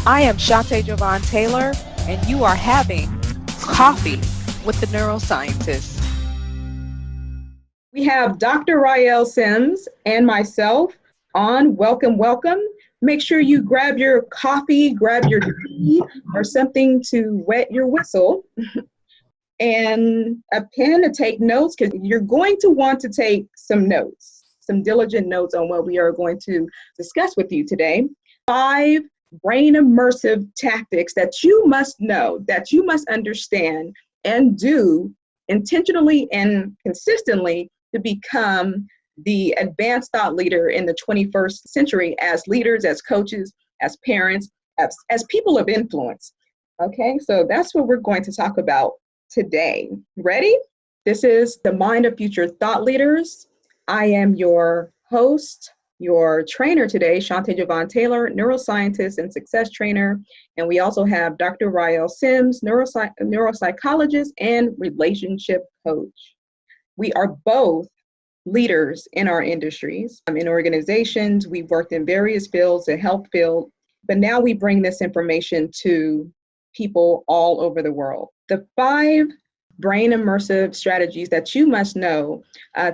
I am Shonté Jovan Taylor, and you are having coffee with the Neuroscientist. We have Dr. Ryeal Simms and myself on. Welcome, welcome. Make sure you grab your coffee, grab your tea, or something to wet your whistle, and a pen to take notes, because you're going to want to take some notes, some diligent notes on what we are going to discuss with you today. 5 brain-immersive tactics that you must know, that you must understand and do intentionally and consistently to become the advanced thought leader in the 21st century as leaders, as coaches, as parents, as people of influence. Okay, so that's what we're going to talk about today. Ready? This is the Mind of Future Thought Leaders. I am your host, your trainer today, Shonté Jovan Taylor, neuroscientist and success trainer. And we also have Dr. Ryeal Simms, neuropsychologist and relationship coach. We are both leaders in our industries, in organizations. We've worked in various fields, the health field, but now we bring this information to people all over the world. The 5 brain-immersive strategies that you must know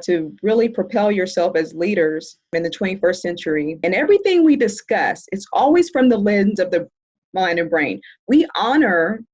to really propel yourself as leaders in the 21st century. And everything we discuss, it's always from the lens of the mind and brain. We honor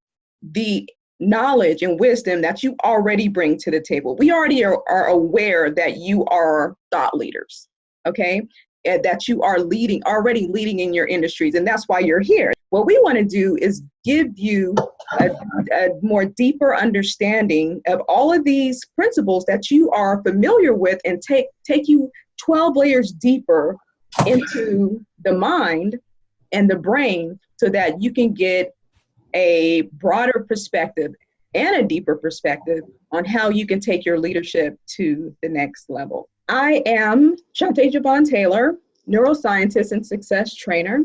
the knowledge and wisdom that you already bring to the table. We already are aware that you are thought leaders, okay? And that you are already leading in your industries, and that's why you're here. What we want to do is give you a more deeper understanding of all of these principles that you are familiar with, and take you 12 layers deeper into the mind and the brain so that you can get a broader perspective and a deeper perspective on how you can take your leadership to the next level. I am Shonté Jovan Taylor, neuroscientist and success trainer.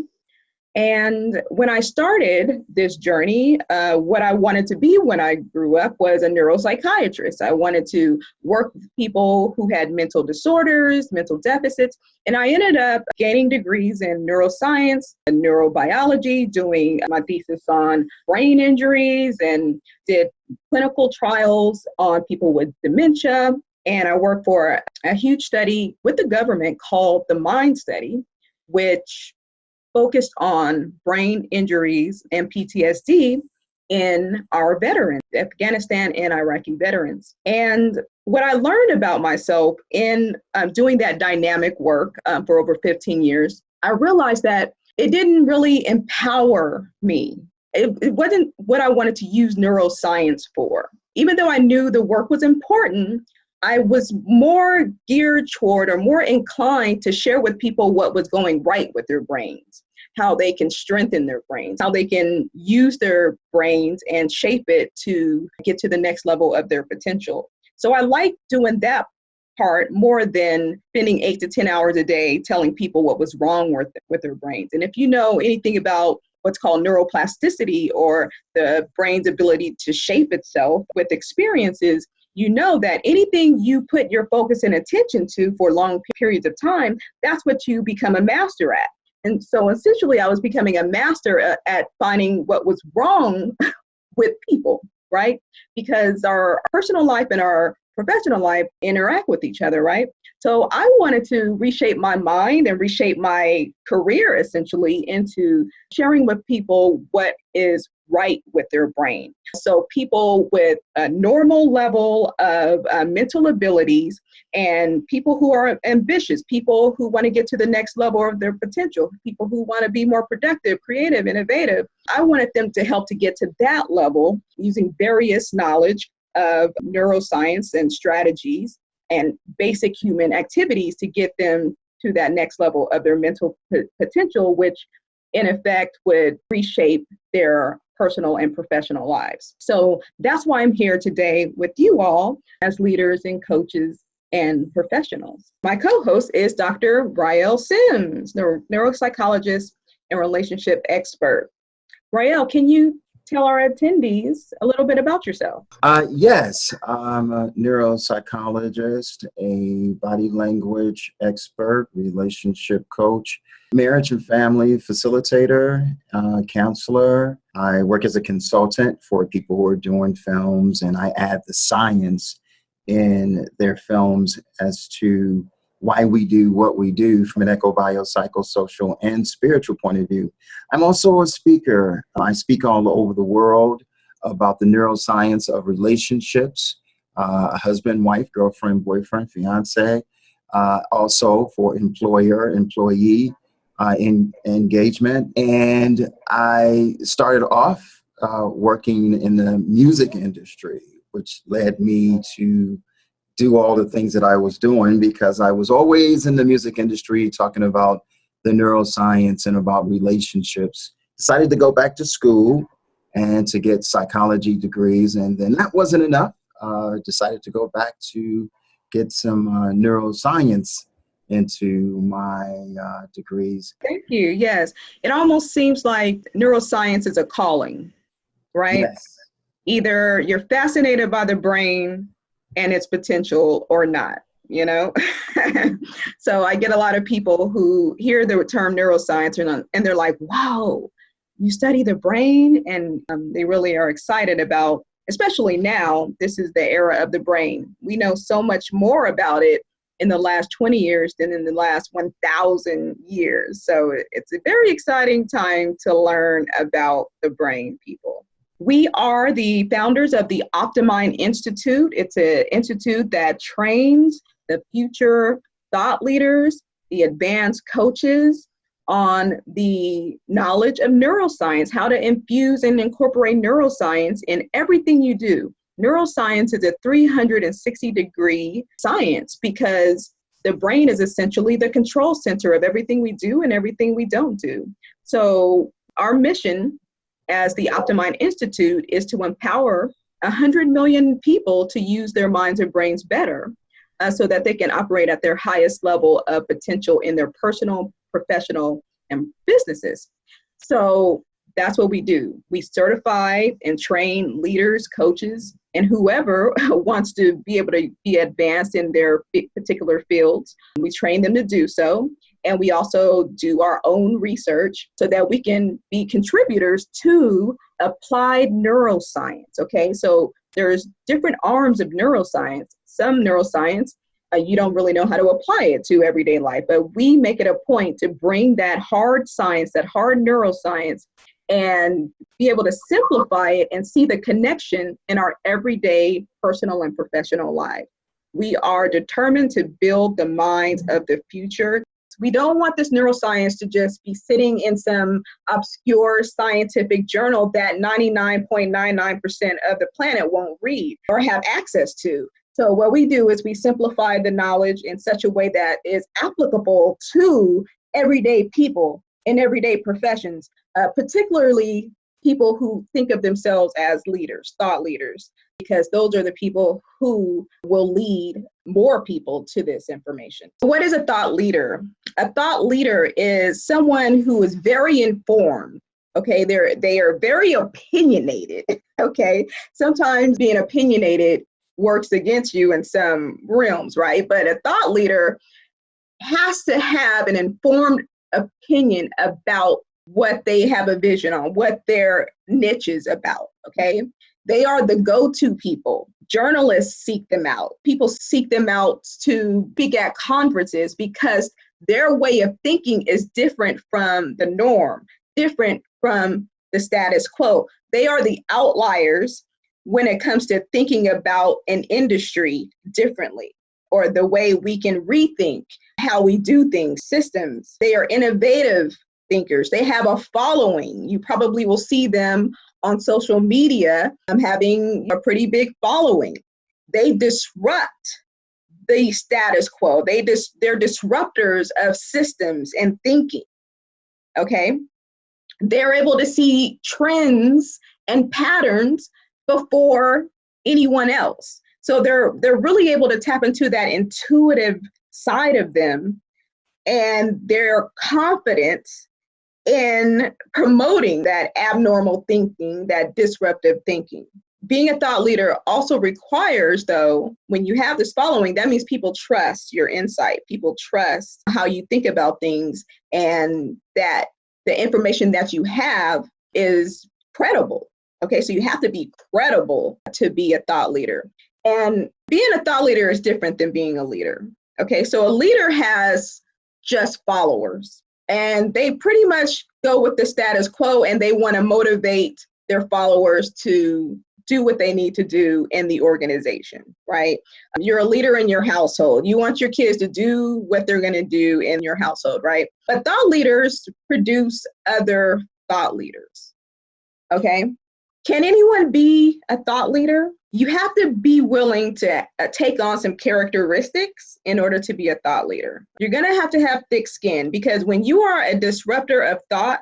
And when I started this journey, what I wanted to be when I grew up was a neuropsychiatrist. I wanted to work with people who had mental disorders, mental deficits, and I ended up gaining degrees in neuroscience and neurobiology, doing my thesis on brain injuries, and did clinical trials on people with dementia. And I worked for a huge study with the government called the MIND study, which focused on brain injuries and PTSD in our veterans, Afghanistan and Iraqi veterans. And what I learned about myself in doing that dynamic work for over 15 years, I realized that it didn't really empower me. It wasn't what I wanted to use neuroscience for. Even though I knew the work was important, I was more geared toward, or more inclined to share with people what was going right with their brains, how they can strengthen their brains, how they can use their brains and shape it to get to the next level of their potential. So I like doing that part more than spending 8 to 10 hours a day telling people what was wrong with their brains. And if you know anything about what's called neuroplasticity, or the brain's ability to shape itself with experiences, you know that anything you put your focus and attention to for long periods of time, that's what you become a master at. And so essentially I was becoming a master at finding what was wrong with people, right? Because our personal life and our professional life interact with each other, right? So I wanted to reshape my mind and reshape my career essentially into sharing with people what is right with their brain. So people with a normal level of mental abilities, and people who are ambitious, people who want to get to the next level of their potential, people who want to be more productive, creative, innovative. I wanted them to help to get to that level using various knowledge of neuroscience and strategies and basic human activities to get them to that next level of their mental potential, which in effect would reshape their personal and professional lives. So that's why I'm here today with you all as leaders and coaches and professionals. My co-host is Dr. Ryeal Simms, neuropsychologist and relationship expert. Ryeal, can you tell our attendees a little bit about yourself? Yes, I'm a neuropsychologist, a body language expert, relationship coach, marriage and family facilitator, counselor. I work as a consultant for people who are doing films, and I add the science in their films as to why we do what we do from an eco-biopsychosocial and spiritual point of view. I'm also a speaker. I speak all over the world about the neuroscience of relationships, husband, wife, girlfriend, boyfriend, fiance, also for employer, employee engagement. And I started off working in the music industry, which led me to do all the things that I was doing because I was always in the music industry talking about the neuroscience and about relationships. Decided to go back to school and to get psychology degrees. And then that wasn't enough. Decided to go back to get some neuroscience into my degrees. Thank you. Yes. It almost seems like neuroscience is a calling, right? Yes. Either you're fascinated by the brain and its potential or not, you know? So I get a lot of people who hear the term neuroscience and they're like, wow, you study the brain? And they really are excited about, especially now, this is the era of the brain. We know so much more about it in the last 20 years than in the last 1,000 years. So it's a very exciting time to learn about the brain, people. We are the founders of the Optimind Institute. It's an institute that trains the future thought leaders, the advanced coaches on the knowledge of neuroscience, how to infuse and incorporate neuroscience in everything you do. Neuroscience is a 360-degree science because the brain is essentially the control center of everything we do and everything we don't do. So our mission as the Optimind Institute is to empower 100 million people to use their minds and brains better so that they can operate at their highest level of potential in their personal, professional, and businesses. So that's what we do. We certify and train leaders, coaches, and whoever wants to be able to be advanced in their particular fields. We train them to do so. And we also do our own research so that we can be contributors to applied neuroscience, okay? So there's different arms of neuroscience. Some neuroscience, you don't really know how to apply it to everyday life, but we make it a point to bring that hard science, that hard neuroscience, and be able to simplify it and see the connection in our everyday personal and professional life. We are determined to build the minds of the future. We don't want this neuroscience to just be sitting in some obscure scientific journal that 99.99% of the planet won't read or have access to. So what we do is we simplify the knowledge in such a way that is applicable to everyday people in everyday professions, particularly people who think of themselves as leaders, thought leaders, because those are the people who will lead more people to this information. What is a thought leader? A thought leader is someone who is very informed. Okay, they are very opinionated. Okay, sometimes being opinionated works against you in some realms, right? But a thought leader has to have an informed opinion about what they have a vision on, what their niche is about, okay? They are the go-to people. Journalists seek them out. People seek them out to speak at conferences because their way of thinking is different from the norm, different from the status quo. They are the outliers when it comes to thinking about an industry differently, or the way we can rethink how we do things, systems. They are innovative thinkers. They have a following. You probably will see them on social media having a pretty big following. They disrupt the status quo. They're disruptors of systems and thinking, okay? They're able to see trends and patterns before anyone else. So they're really able to tap into that intuitive side of them, and their confidence in promoting that abnormal thinking, that disruptive thinking. Being a thought leader also requires, though, when you have this following, that means people trust your insight. People trust how you think about things, and that the information that you have is credible. Okay, so you have to be credible to be a thought leader. And being a thought leader is different than being a leader. Okay, so a leader has just followers, and they pretty much go with the status quo, and they want to motivate their followers to do what they need to do in the organization, right? You're a leader in your household. You want your kids to do what they're going to do in your household, right? But thought leaders produce other thought leaders, okay? Can anyone be a thought leader? You have to be willing to take on some characteristics in order to be a thought leader. You're going to have thick skin, because when you are a disruptor of thought,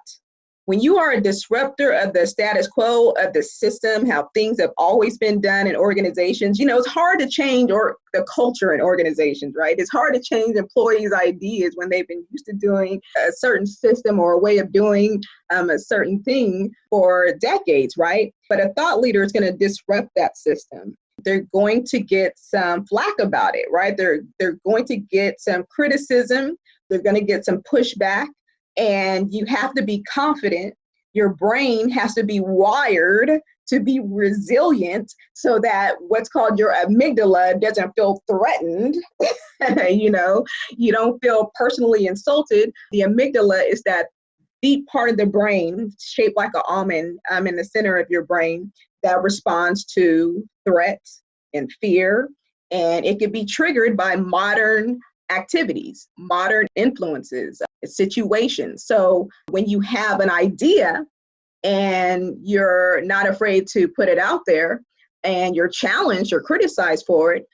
when you are a disruptor of the status quo of the system, how things have always been done in organizations, it's hard to change the culture in organizations, right? It's hard to change employees' ideas when they've been used to doing a certain system or a way of doing a certain thing for decades, right? But a thought leader is going to disrupt that system. They're going to get some flack about it, right? They're going to get some criticism. They're going to get some pushback. And you have to be confident. Your brain has to be wired to be resilient, so that what's called your amygdala doesn't feel threatened. You don't feel personally insulted. The amygdala is that deep part of the brain, shaped like an almond, in the center of your brain, that responds to threats and fear. And it can be triggered by modern activities, modern influences, situations. So when you have an idea and you're not afraid to put it out there, and you're challenged or criticized for it,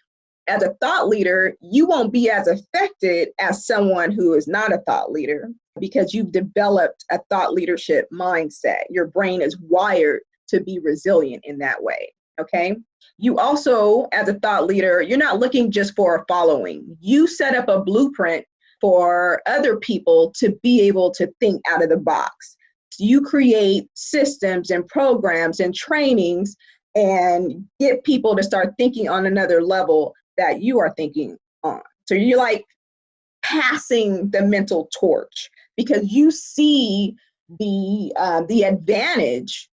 as a thought leader, you won't be as affected as someone who is not a thought leader, because you've developed a thought leadership mindset. Your brain is wired to be resilient in that way. Okay. You also, as a thought leader, you're not looking just for a following. You set up a blueprint for other people to be able to think out of the box. You create systems and programs and trainings and get people to start thinking on another level that you are thinking on. So you're like passing the mental torch, because you see the advantage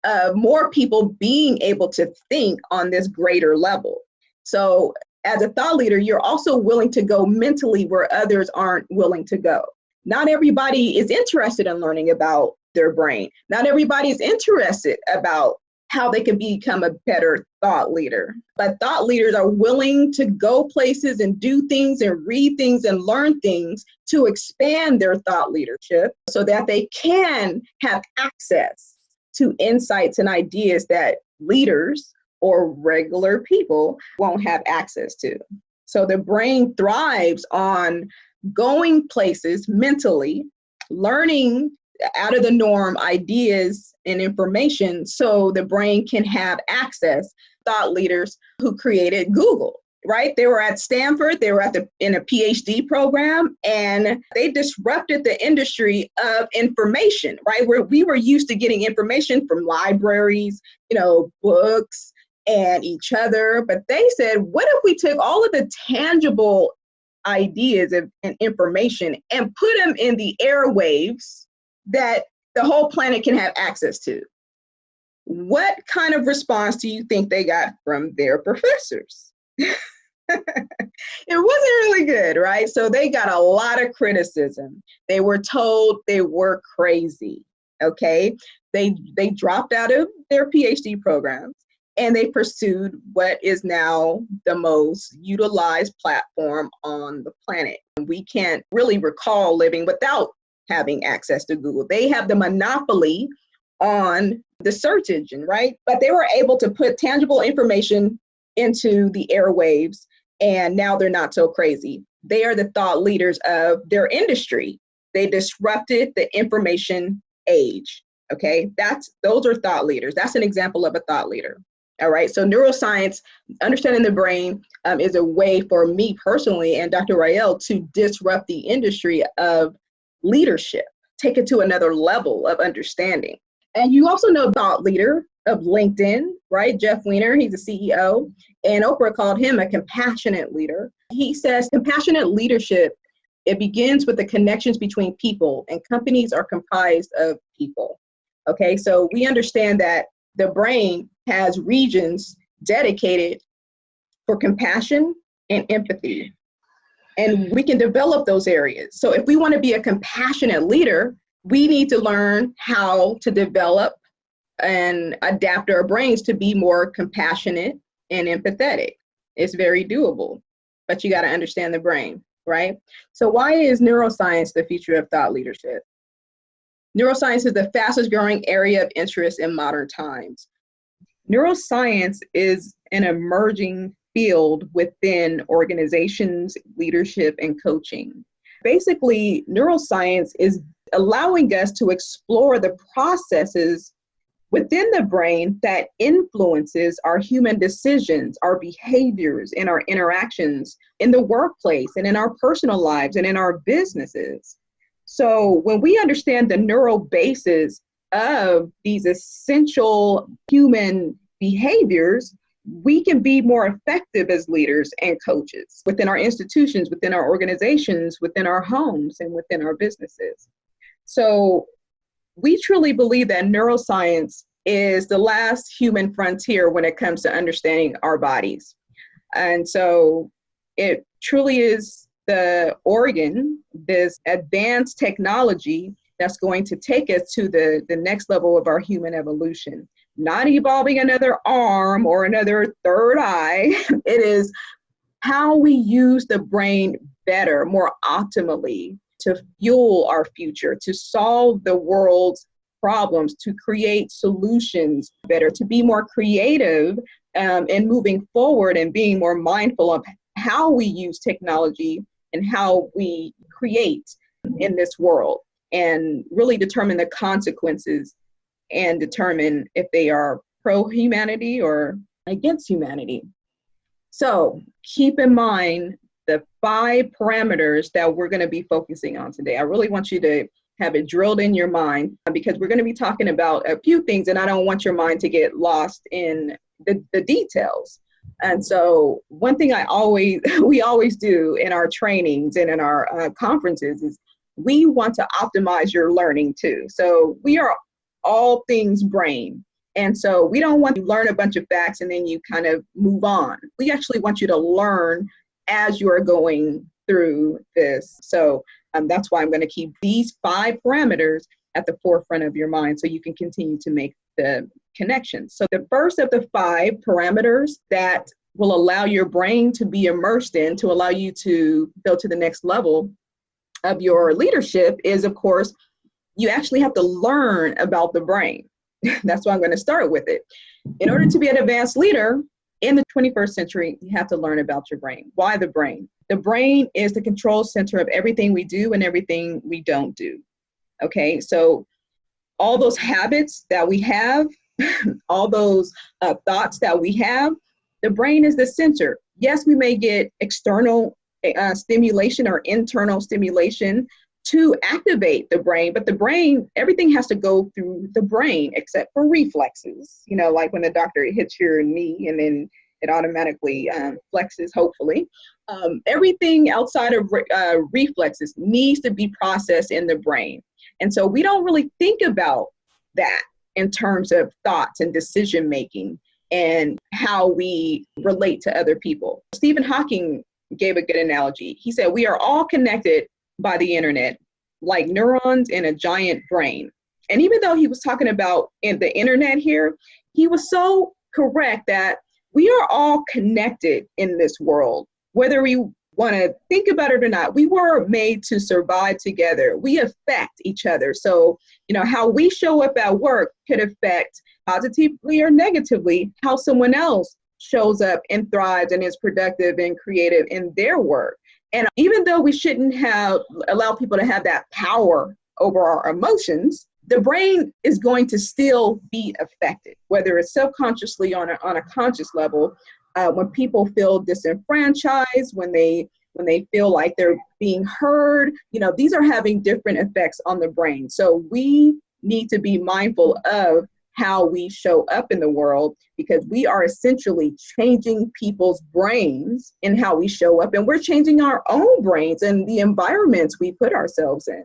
of more people being able to think on this greater level. So as a thought leader, you're also willing to go mentally where others aren't willing to go. Not everybody is interested in learning about their brain. Not everybody is interested about how they can become a better thought leader. But thought leaders are willing to go places and do things and read things and learn things to expand their thought leadership, so that they can have access to insights and ideas that leaders or regular people won't have access to. So the brain thrives on going places mentally, learning out of the norm ideas and information, so the brain can have access. Thought leaders who created Google, right? They were at Stanford, they were in a PhD program, and they disrupted the industry of information, right? Where we were used to getting information from libraries, books and each other. But they said, what if we took all of the tangible ideas and information and put them in the airwaves that the whole planet can have access to? What kind of response do you think they got from their professors? It wasn't really good, right? So they got a lot of criticism. They were told they were crazy, okay? They dropped out of their PhD programs, and they pursued what is now the most utilized platform on the planet. We can't really recall living without having access to Google. They have the monopoly on the search engine, right? But they were able to put tangible information into the airwaves, and now they're not so crazy. They are the thought leaders of their industry. They disrupted the information age, okay? Those are thought leaders. That's an example of a thought leader, all right? So neuroscience, understanding the brain, is a way for me personally and Dr. Ryeal to disrupt the industry of leadership. take it to another level of understanding. And you also know thought leader of LinkedIn, right? Jeff Weiner, he's the CEO, and Oprah called him a compassionate leader. He says compassionate leadership, it begins with the connections between people, and companies are comprised of people. Okay, so we understand that the brain has regions dedicated for compassion and empathy, and we can develop those areas. So if we want to be a compassionate leader, we need to learn how to develop and adapt our brains to be more compassionate and empathetic. It's very doable, but you got to understand the brain, right? So why is neuroscience the future of thought leadership? Neuroscience is the fastest growing area of interest in modern times. Neuroscience is an emerging field within organizations, leadership, and coaching. Basically, neuroscience is allowing us to explore the processes within the brain that influences our human decisions, our behaviors, and our interactions in the workplace and in our personal lives and in our businesses. So when we understand the neural basis of these essential human behaviors, we can be more effective as leaders and coaches within our institutions, within our organizations, within our homes, and within our businesses. So we truly believe that neuroscience is the last human frontier when it comes to understanding our bodies. And so it truly is the organ, this advanced technology that's going to take us to the next level of our human evolution. Not evolving another arm or another third eye. It is how we use the brain better, more optimally, to fuel our future, to solve the world's problems, to create solutions better, to be more creative and moving forward and being more mindful of how we use technology and how we create in this world, and really determine the consequences and determine if they are pro-humanity or against humanity. So keep in mind the 5 parameters that we're going to be focusing on today. I really want you to have it drilled in your mind, because we're going to be talking about a few things, and I don't want your mind to get lost in the details. And so one thing we always do in our trainings and in our conferences is we want to optimize your learning too. So we are all things brain. And so we don't want you to learn a bunch of facts and then you kind of move on. We actually want you to learn as you are going through this. So that's why I'm going to keep these 5 parameters at the forefront of your mind so you can continue to make the connections. So the first of the 5 parameters that will allow your brain to be immersed in, to allow you to go to the next level of your leadership is, of course, you actually have to learn about the brain. That's why I'm going to start with it. In order to be an advanced leader in the 21st century, you have to learn about your brain. Why the brain? The brain is the control center of everything we do and everything we don't do. Okay, so all those habits that we have, all those thoughts that we have, the brain is the center. Yes, we may get external stimulation or internal stimulation to activate the brain, but the brain, everything has to go through the brain except for reflexes. You know, like when the doctor hits your knee and then it automatically flexes, hopefully. Everything outside of reflexes needs to be processed in the brain. And so we don't really think about that in terms of thoughts and decision making and how we relate to other people. Stephen Hawking gave a good analogy. He said, we are all connected by the internet, like neurons in a giant brain. And even though he was talking about in the internet here, he was so correct that we are all connected in this world, whether we want to think about it or not. We were made to survive together. We affect each other. So, you know, how we show up at work could affect positively or negatively how someone else shows up and thrives and is productive and creative in their work. And even though we shouldn't allow people to have that power over our emotions, the brain is going to still be affected, whether it's subconsciously on a conscious level. When people feel disenfranchised, when when they feel like they're being heard. These are having different effects on the brain. So we need to be mindful of how we show up in the world, because we are essentially changing people's brains in how we show up, and we're changing our own brains and the environments we put ourselves in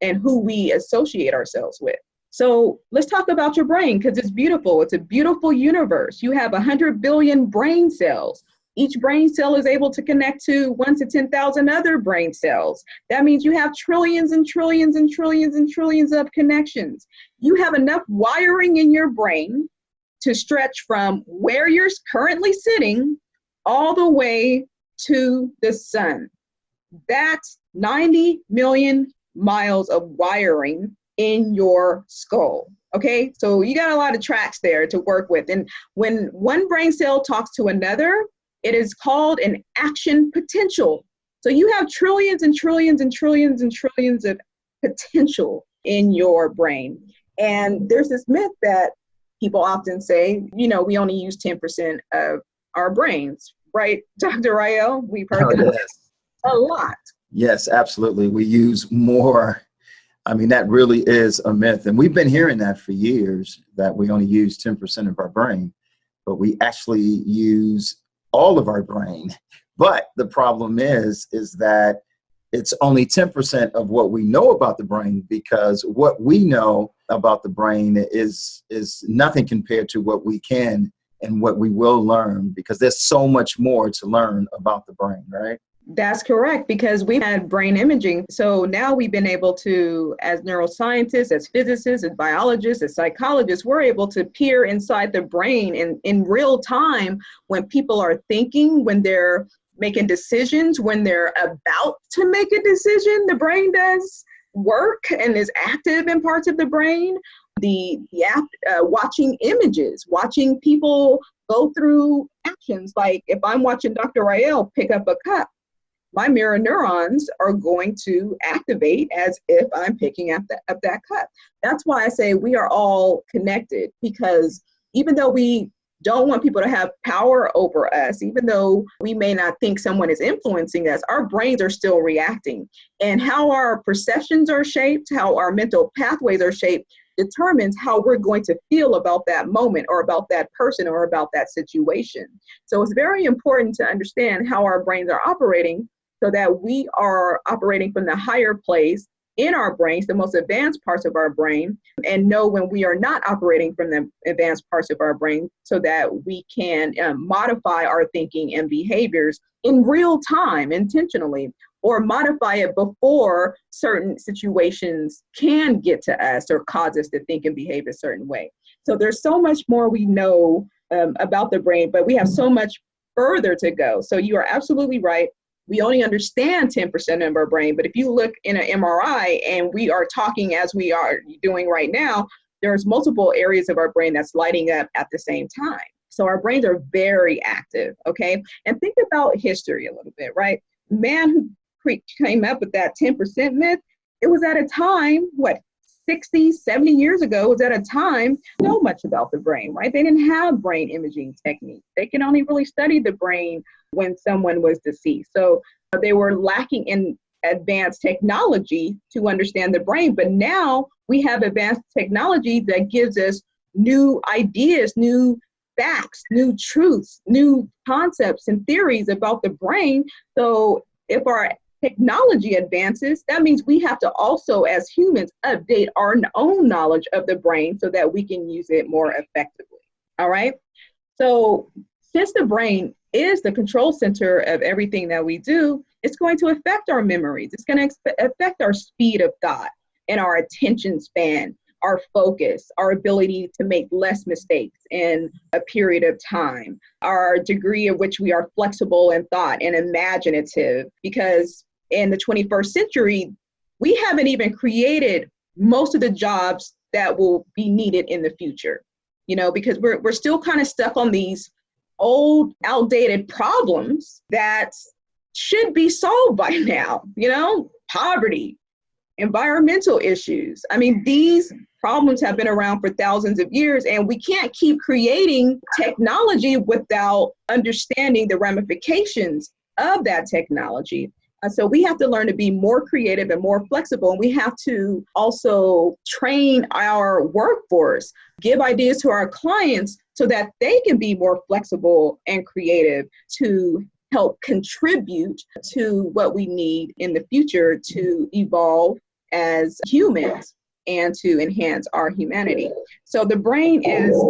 and who we associate ourselves with. So let's talk about your brain, because it's beautiful. It's a beautiful universe. You have 100 billion brain cells. Each brain cell is able to connect to 1 to 10,000 other brain cells. That means you have trillions and trillions and trillions and trillions of connections. You have enough wiring in your brain to stretch from where you're currently sitting all the way to the sun. That's 90 million miles of wiring in your skull. Okay, so you got a lot of tracks there to work with. And when one brain cell talks to another, it is called an action potential. So you have trillions and trillions and trillions and trillions of potential in your brain. And there's this myth that people often say, we only use 10% of our brains, right, Dr. Ryeal? We've heard that Yes. a lot. Yes, absolutely. We use more. I mean, that really is a myth. And we've been hearing that for years, that we only use 10% of our brain, but we actually use all of our brain. But the problem is that it's only 10% of what we know about the brain, because what we know about the brain is nothing compared to what we can and what we will learn, because there's so much more to learn about the brain, right? That's correct, because we've had brain imaging. So now we've been able to, as neuroscientists, as physicists, as biologists, as psychologists, we're able to peer inside the brain in real time when people are thinking, when they're making decisions, when they're about to make a decision. The brain does work and is active in parts of the brain. Watching images, watching people go through actions. Like if I'm watching Dr. Ryeal pick up a cup, my mirror neurons are going to activate as if I'm picking up that cup. That's why I say we are all connected, because even though we don't want people to have power over us, even though we may not think someone is influencing us, our brains are still reacting. And how our perceptions are shaped, how our mental pathways are shaped, determines how we're going to feel about that moment or about that person or about that situation. So it's very important to understand how our brains are operating, so that we are operating from the higher place in our brains, the most advanced parts of our brain, and know when we are not operating from the advanced parts of our brain, so that we can modify our thinking and behaviors in real time, intentionally, or modify it before certain situations can get to us or cause us to think and behave a certain way. So there's so much more we know about the brain, but we have so much further to go. So you are absolutely right. We only understand 10% of our brain, but if you look in an MRI and we are talking as we are doing right now, there's multiple areas of our brain that's lighting up at the same time. So our brains are very active, okay? And think about history a little bit, right? The man who came up with that 10% myth, it was at a time, 60, 70 years ago, it was at a time so much about the brain, right? They didn't have brain imaging techniques. They can only really study the brain when someone was deceased. So they were lacking in advanced technology to understand the brain. But now we have advanced technology that gives us new ideas, new facts, new truths, new concepts and theories about the brain. So if our technology advances, that means we have to also, as humans, update our own knowledge of the brain so that we can use it more effectively. All right. So since the brain is the control center of everything that we do, it's going to affect our memories. It's going to affect our speed of thought and our attention span, our focus, our ability to make less mistakes in a period of time, our degree of which we are flexible in thought and imaginative, because in the 21st century, we haven't even created most of the jobs that will be needed in the future, because we're still kind of stuck on these old, outdated problems that should be solved by now, poverty, environmental issues. I mean, these problems have been around for thousands of years, and we can't keep creating technology without understanding the ramifications of that technology. So we have to learn to be more creative and more flexible. And we have to also train our workforce, give ideas to our clients so that they can be more flexible and creative to help contribute to what we need in the future to evolve as humans and to enhance our humanity. So the brain is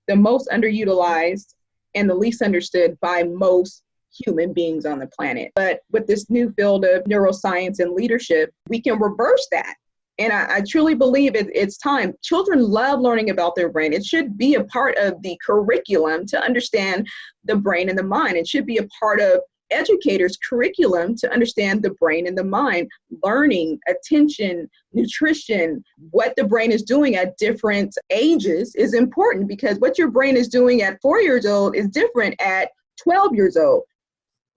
the most underutilized and the least understood by most human beings on the planet. But with this new field of neuroscience and leadership, we can reverse that. And I truly believe it's time. Children love learning about their brain. It should be a part of the curriculum to understand the brain and the mind. It should be a part of educators' curriculum to understand the brain and the mind, learning, attention, nutrition, what the brain is doing at different ages is important, because what your brain is doing at 4 years old is different at 12 years old,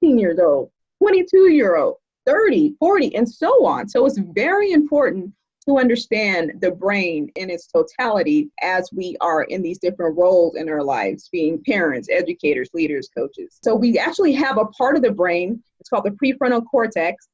15 years old, 22-year-old, 30, 40, and so on. So it's very important to understand the brain in its totality as we are in these different roles in our lives, being parents, educators, leaders, coaches. So we actually have a part of the brain, it's called the prefrontal cortex,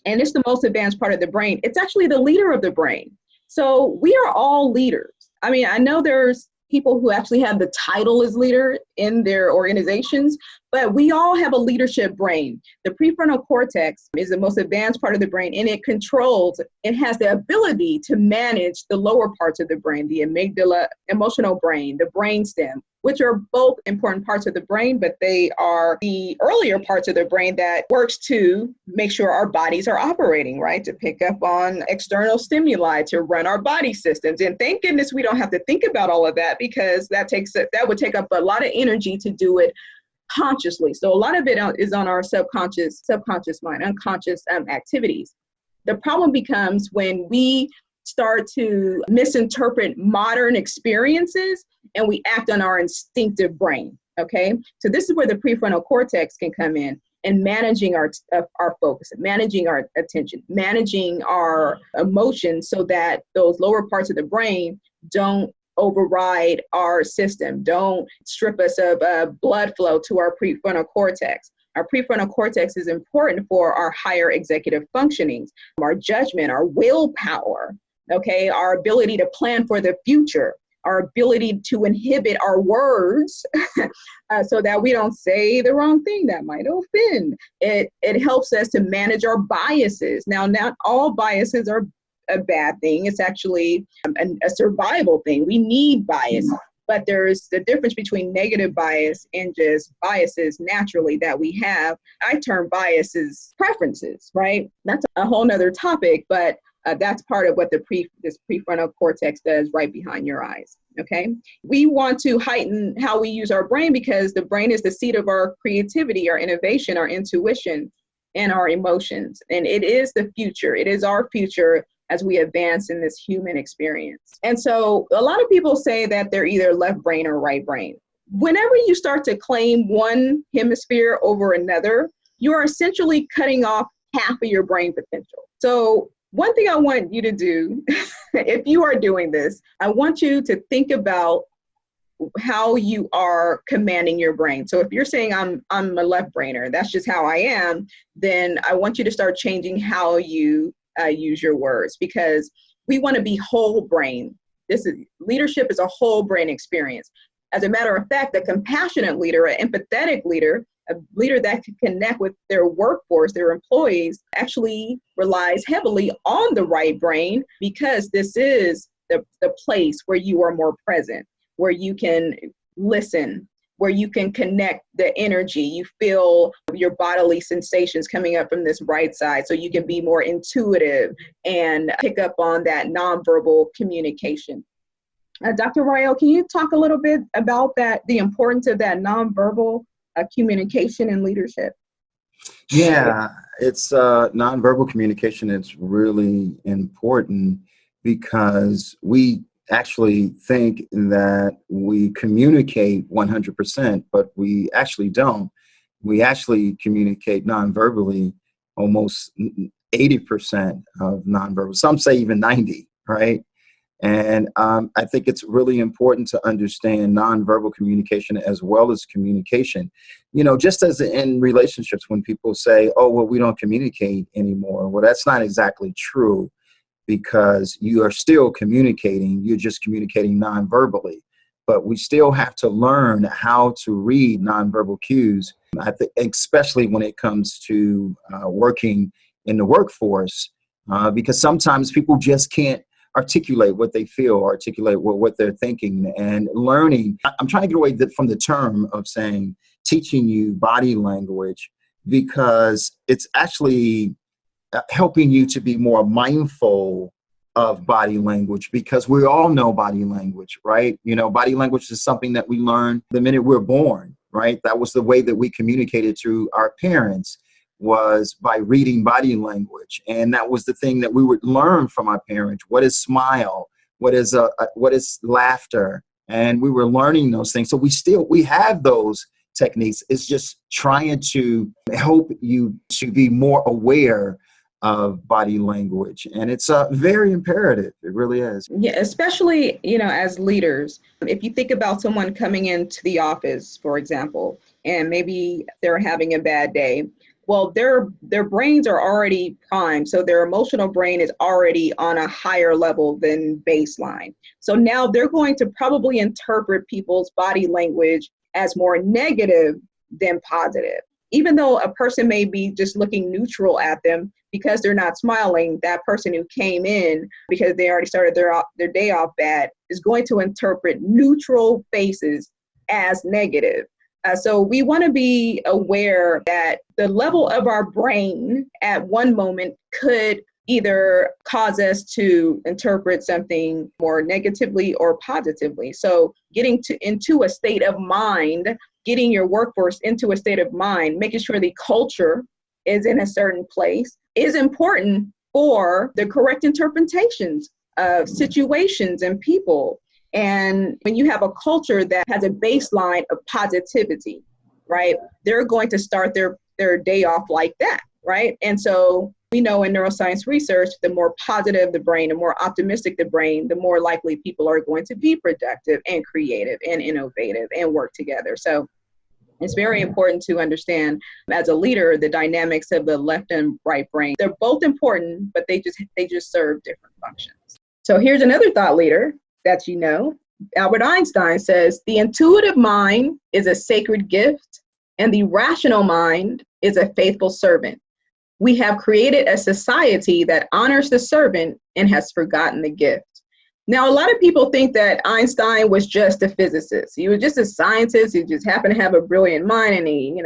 and it's the most advanced part of the brain. It's actually the leader of the brain. So we are all leaders. I mean, I know there's people who actually have the title as leader in their organizations, but we all have a leadership brain. The prefrontal cortex is the most advanced part of the brain, and it controls, it has the ability to manage the lower parts of the brain, the amygdala, emotional brain, the brainstem, which are both important parts of the brain, but they are the earlier parts of the brain that works to make sure our bodies are operating, right? To pick up on external stimuli, to run our body systems. And thank goodness we don't have to think about all of that, because that would take up a lot of energy to do it consciously. So a lot of it is on our subconscious mind, unconscious activities. The problem becomes when we start to misinterpret modern experiences and we act on our instinctive brain, okay? So this is where the prefrontal cortex can come in, and managing our focus, managing our attention, managing our emotions so that those lower parts of the brain don't override our system, don't strip us of blood flow to our prefrontal cortex. Our prefrontal cortex is important for our higher executive functionings, our judgment, our willpower, okay, our ability to plan for the future, our ability to inhibit our words so that we don't say the wrong thing that might offend. It helps us to manage our biases. Now, not all biases are a bad thing. It's actually a survival thing. We need bias, but there's the difference between negative bias and just biases naturally that we have. I term biases preferences, right? That's a whole nother topic, but that's part of what this prefrontal cortex does right behind your eyes, okay? We want to heighten how we use our brain, because the brain is the seat of our creativity, our innovation, our intuition, and our emotions. And it is the future. It is our future as we advance in this human experience. And so a lot of people say that they're either left brain or right brain. Whenever you start to claim one hemisphere over another, you are essentially cutting off half of your brain potential. So one thing I want you to do, if you are doing this, I want you to think about how you are commanding your brain. So if you're saying I'm a left brainer, that's just how I am, then I want you to start changing how you use your words, because we want to be whole brain. Leadership is a whole brain experience. As a matter of fact, a compassionate leader, an empathetic leader, a leader that can connect with their workforce, their employees, actually relies heavily on the right brain, because this is the place where you are more present, where you can listen, where you can connect the energy. You feel your bodily sensations coming up from this right side, so you can be more intuitive and pick up on that nonverbal communication. Dr. Ryeal, can you talk a little bit about that, the importance of that nonverbal communication in leadership? Yeah, it's nonverbal communication. It's really important, because we actually think that we communicate 100%, but we actually don't. We actually communicate nonverbally almost 80% of nonverbal. Some say even 90, right? And I think it's really important to understand nonverbal communication as well as communication. You know, just as in relationships, when people say, oh, well, we don't communicate anymore. Well, that's not exactly true, because you are still communicating. You're just communicating nonverbally. But we still have to learn how to read nonverbal cues, I think, especially when it comes to working in the workforce, because sometimes people just can't articulate what they feel, articulate what they're thinking, and learning. I'm trying to get away from the term of saying teaching you body language, because it's actually helping you to be more mindful of body language, because we all know body language, right? You know, body language is something that we learn the minute we're born, right? That was the way that we communicated to our parents, was by reading body language. And that was the thing that we would learn from our parents. What is smile? What is laughter? And we were learning those things. So we have those techniques. It's just trying to help you to be more aware of body language. And it's very imperative. It really is. Yeah, especially, you know, as leaders, if you think about someone coming into the office, for example, and maybe they're having a bad day, well, their brains are already primed. So their emotional brain is already on a higher level than baseline. So now they're going to probably interpret people's body language as more negative than positive. Even though a person may be just looking neutral at them because they're not smiling, that person who came in because they already started their day off bad is going to interpret neutral faces as negative. So we want to be aware that the level of our brain at one moment could either cause us to interpret something more negatively or positively. So getting into a state of mind, getting your workforce into a state of mind, making sure the culture is in a certain place is important for the correct interpretations of situations and people. And when you have a culture that has a baseline of positivity, right, they're going to start their day off like that, right? And so we know in neuroscience research, the more positive the brain, the more optimistic the brain, the more likely people are going to be productive and creative and innovative and work together. So it's very important to understand as a leader the dynamics of the left and right brain. They're both important, but they just serve different functions. So here's another thought leader that you know. Albert Einstein says, the intuitive mind is a sacred gift, and the rational mind is a faithful servant. We have created a society that honors the servant and has forgotten the gift. Now, a lot of people think that Einstein was just a physicist. He was just a scientist. He just happened to have a brilliant mind, and he,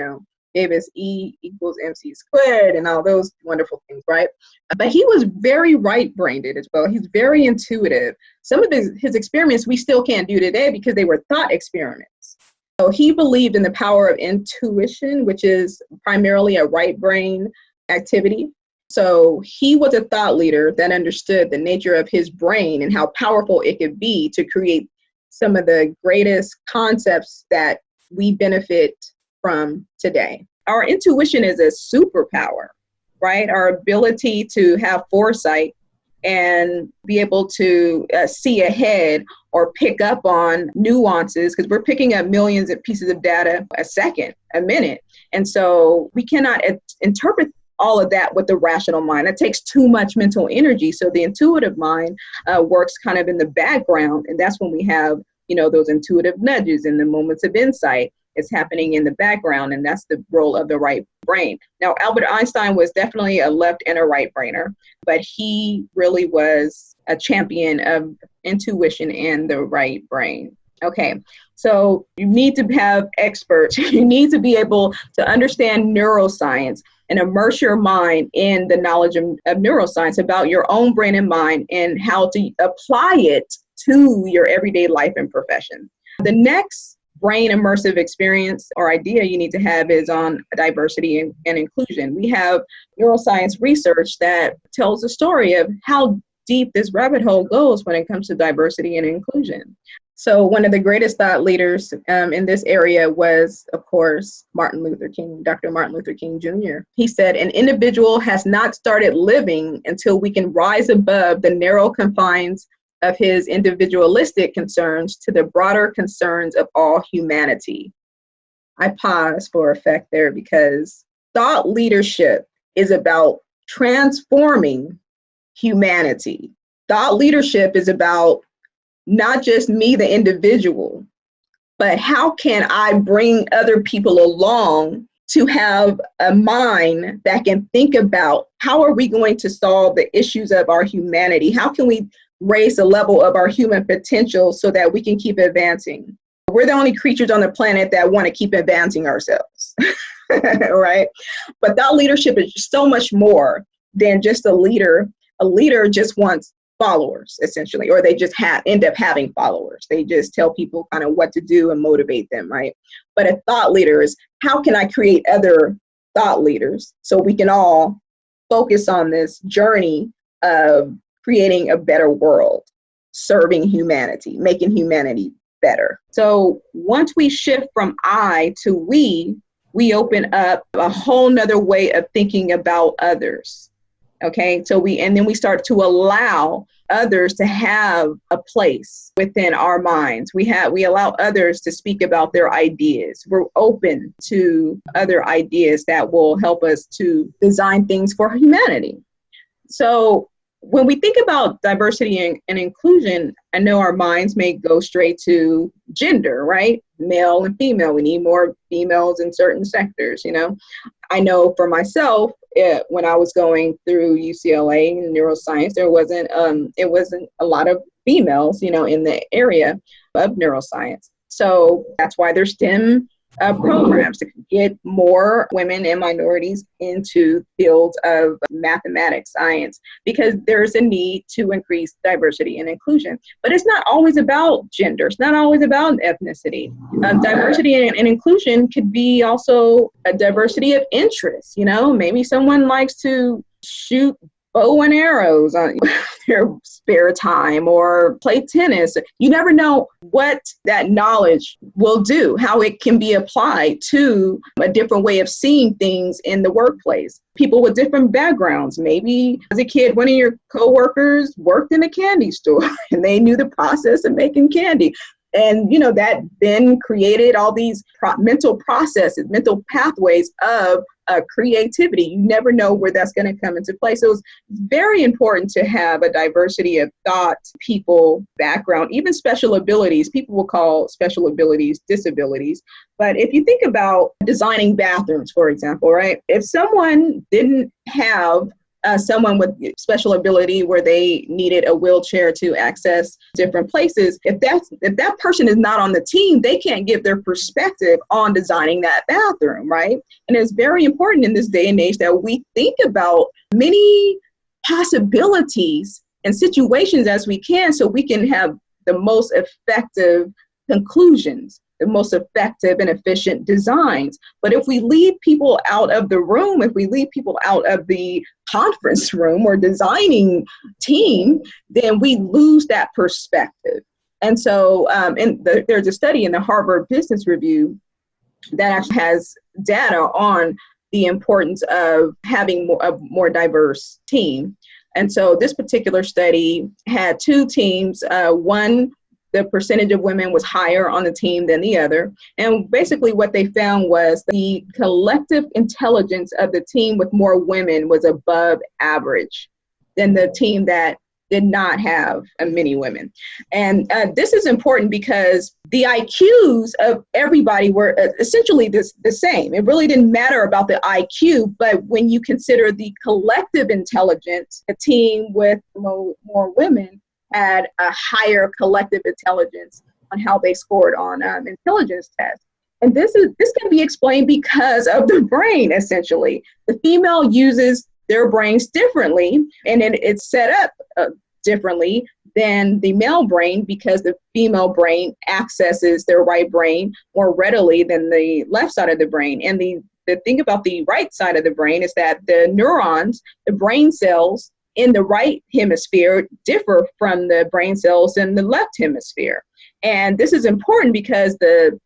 gave us E equals MC squared and all those wonderful things, right? But he was very right-brained as well. He's very intuitive. Some of his experiments we still can't do today because they were thought experiments. So he believed in the power of intuition, which is primarily a right brain activity. So he was a thought leader that understood the nature of his brain and how powerful it could be to create some of the greatest concepts that we benefit from today. Our intuition is a superpower, right? Our ability to have foresight and be able to see ahead or pick up on nuances, because we're picking up millions of pieces of data a second, a minute. And so we cannot interpret all of that with the rational mind. That takes too much mental energy. So the intuitive mind works kind of in the background. And that's when we have, those intuitive nudges and the moments of insight. It's happening in the background, and that's the role of the right brain. Now, Albert Einstein was definitely a left and a right brainer, but he really was a champion of intuition and the right brain. Okay, so you need to have experts. You need to be able to understand neuroscience and immerse your mind in the knowledge of neuroscience about your own brain and mind and how to apply it to your everyday life and profession. The next brain immersive experience or idea you need to have is on diversity and inclusion. We have neuroscience research that tells the story of how deep this rabbit hole goes when it comes to diversity and inclusion. So one of the greatest thought leaders in this area was, of course, Dr. Martin Luther King Jr. He said, an individual has not started living until we can rise above the narrow confines of his individualistic concerns to the broader concerns of all humanity. I pause for effect there because thought leadership is about transforming humanity. Thought leadership is about not just me, the individual, but how can I bring other people along to have a mind that can think about how are we going to solve the issues of our humanity? How can we raise the level of our human potential so that we can keep advancing? We're the only creatures on the planet that want to keep advancing ourselves, right? But that leadership is just so much more than just a leader. A leader just wants followers, essentially, or they just end up having followers. They just tell people kind of what to do and motivate them, right? But a thought leader is, how can I create other thought leaders so we can all focus on this journey of creating a better world, serving humanity, making humanity better. So once we shift from I to we open up a whole nother way of thinking about others. Okay, so then we start to allow others to have a place within our minds. We allow others to speak about their ideas. We're open to other ideas that will help us to design things for humanity. So when we think about diversity and inclusion, I know our minds may go straight to gender, right? Male and female. We need more females in certain sectors, you know. I know for myself, when I was going through UCLA and neuroscience, it wasn't a lot of females, you know, in the area of neuroscience. So that's why there's STEM programs to get more women and minorities into fields of mathematics, science, because there's a need to increase diversity and inclusion. But it's not always about gender. It's not always about ethnicity. Diversity and inclusion could be also a diversity of interests. You know, maybe someone likes to shoot bow and arrows on their spare time or play tennis. You never know what that knowledge will do, how it can be applied to a different way of seeing things in the workplace. People with different backgrounds. Maybe as a kid, one of your coworkers worked in a candy store and they knew the process of making candy. And, you know, that then created all these mental processes, mental pathways of creativity. You never know where that's going to come into play. So it's very important to have a diversity of thought, people, background, even special abilities. People will call special abilities disabilities. But if you think about designing bathrooms, for example, right? If someone didn't have someone with special ability where they needed a wheelchair to access different places, if that person is not on the team, they can't give their perspective on designing that bathroom, right? And it's very important in this day and age that we think about many possibilities and situations as we can so we can have the most effective conclusions, the most effective and efficient designs. But if we leave people out of the room, if we leave people out of the conference room or designing team, then we lose that perspective. And so there's a study in the Harvard Business Review that actually has data on the importance of having a more diverse team. And so this particular study had two teams. One, the percentage of women was higher on the team than the other. And basically what they found was the collective intelligence of the team with more women was above average than the team that did not have many women. And this is important because the IQs of everybody were essentially the same. It really didn't matter about the IQ, but when you consider the collective intelligence, a team with more women had a higher collective intelligence on how they scored on intelligence tests. And this can be explained because of the brain, essentially. The female uses their brains differently, and it's set up differently than the male brain because the female brain accesses their right brain more readily than the left side of the brain. And the thing about the right side of the brain is that the neurons, the brain cells, in the right hemisphere differ from the brain cells in the left hemisphere. And this is important because the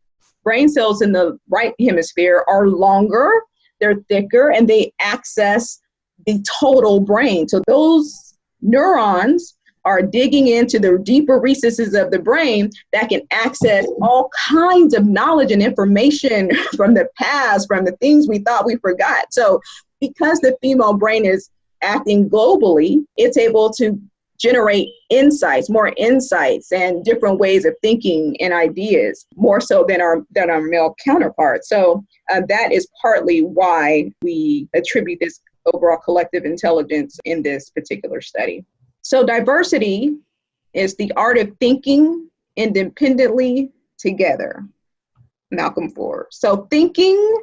brain cells in the right hemisphere are longer, they're thicker, and they access the total brain. So those neurons are digging into the deeper recesses of the brain that can access all kinds of knowledge and information from the past, from the things we thought we forgot. So because the female brain is acting globally, it's able to generate insights, more insights and different ways of thinking and ideas, more so than our male counterparts. So that is partly why we attribute this overall collective intelligence in this particular study. So diversity is the art of thinking independently together. Malcolm Ford. So thinking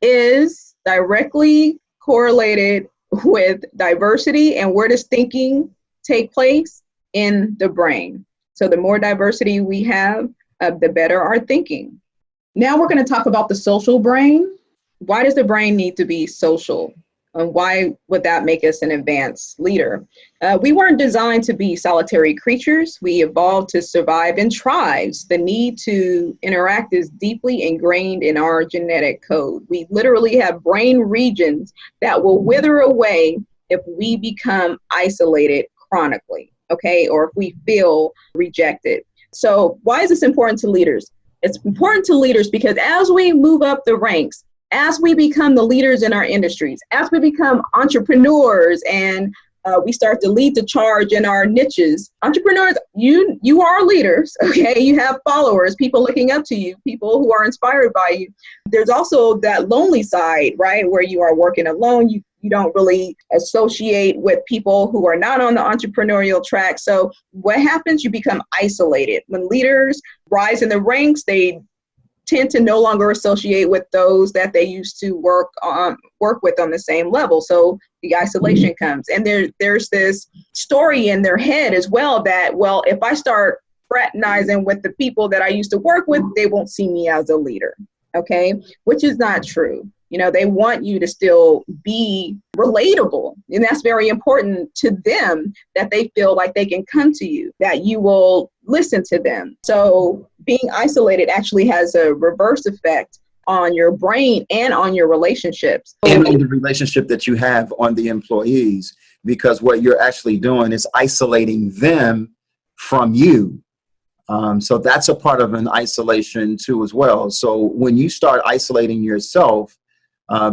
is directly correlated with diversity. And where does thinking take place? In the brain. So the more diversity we have, the better our thinking. Now we're going to talk about the social brain. Why does the brain need to be social? And why would that make us an advanced leader? We weren't designed to be solitary creatures. We evolved to survive in tribes. The need to interact is deeply ingrained in our genetic code. We literally have brain regions that will wither away if we become isolated chronically, okay, or if we feel rejected. So why is this important to leaders? It's important to leaders because as we move up the ranks, as we become the leaders in our industries, as we become entrepreneurs and we start to lead the charge in our niches, entrepreneurs, you are leaders, okay? You have followers, people looking up to you, people who are inspired by you. There's also that lonely side, right? Where you are working alone. You don't really associate with people who are not on the entrepreneurial track. So what happens? You become isolated. When leaders rise in the ranks, they tend to no longer associate with those that they used to work with on the same level. So the isolation comes. And there's this story in their head as well that, well, if I start fraternizing with the people that I used to work with, they won't see me as a leader, okay? Which is not true. You know, they want you to still be relatable. And that's very important to them, that they feel like they can come to you, that you will listen to them. So being isolated actually has a reverse effect on your brain and on your relationships. And on the relationship that you have on the employees, because what you're actually doing is isolating them from you. So that's a part of an isolation too as well. So when you start isolating yourself,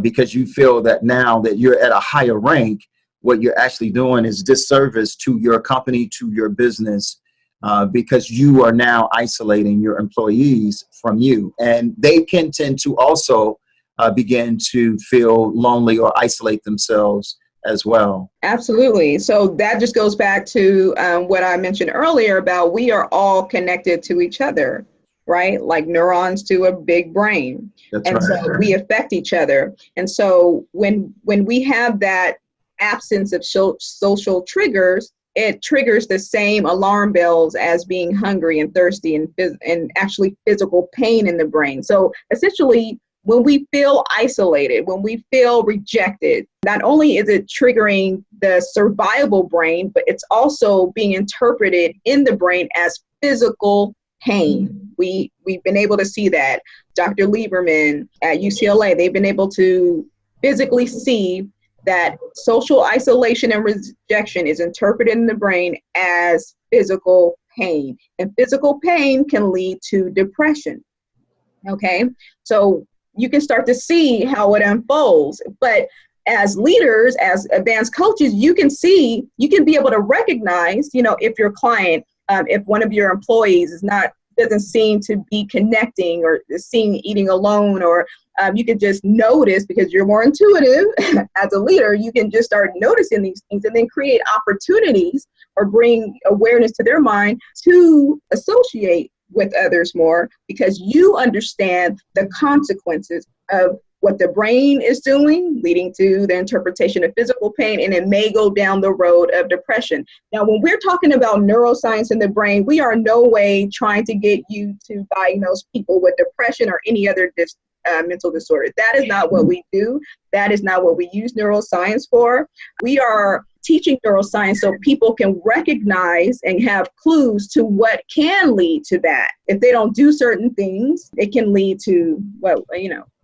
because you feel that now that you're at a higher rank, what you're actually doing is disservice to your company, to your business, because you are now isolating your employees from you. And they can tend to also begin to feel lonely or isolate themselves as well. Absolutely. So that just goes back to what I mentioned earlier about we are all connected to each other, right? Like neurons to a big brain. That's and right. So we affect each other. And so when we have that absence of social triggers, it triggers the same alarm bells as being hungry and thirsty and actually physical pain in the brain. So essentially, when we feel isolated, when we feel rejected, not only is it triggering the survival brain, but it's also being interpreted in the brain as physical pain. We've been able to see that. Dr. Lieberman at UCLA, they've been able to physically see that social isolation and rejection is interpreted in the brain as physical pain. And physical pain can lead to depression. Okay, so you can start to see how it unfolds. But as leaders, as advanced coaches, you can be able to recognize, if your client, if one of your employees doesn't seem to be connecting or is seen eating alone, or you can just notice, because you're more intuitive as a leader, you can just start noticing these things and then create opportunities or bring awareness to their mind to associate with others more, because you understand the consequences of what the brain is doing, leading to the interpretation of physical pain, and it may go down the road of depression. Now, when we're talking about neuroscience in the brain, we are in no way trying to get you to diagnose people with depression or any other mental disorder. That is not what we do. That is not what we use neuroscience for. We are teaching neuroscience so people can recognize and have clues to what can lead to that. If they don't do certain things, it can lead to,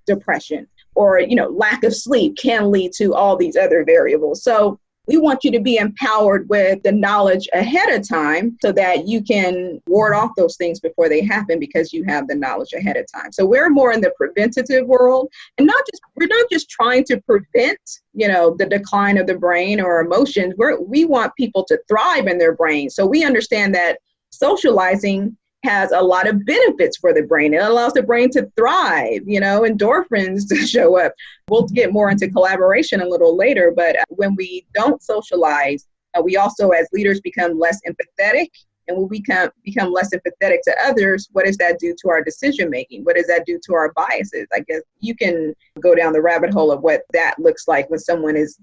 depression, or, lack of sleep can lead to all these other variables. So We want you to be empowered with the knowledge ahead of time so that you can ward off those things before they happen because you have the knowledge ahead of time. So we're more in the preventative world, and we're not just trying to prevent, the decline of the brain or emotions. We want people to thrive in their brain. So we understand that socializing has a lot of benefits for the brain. It allows the brain to thrive, endorphins to show up. We'll get more into collaboration a little later, but when we don't socialize, we also as leaders become less empathetic. And when we become less empathetic to others, what does that do to our decision making? What does that do to our biases? I guess you can go down the rabbit hole of what that looks like when someone is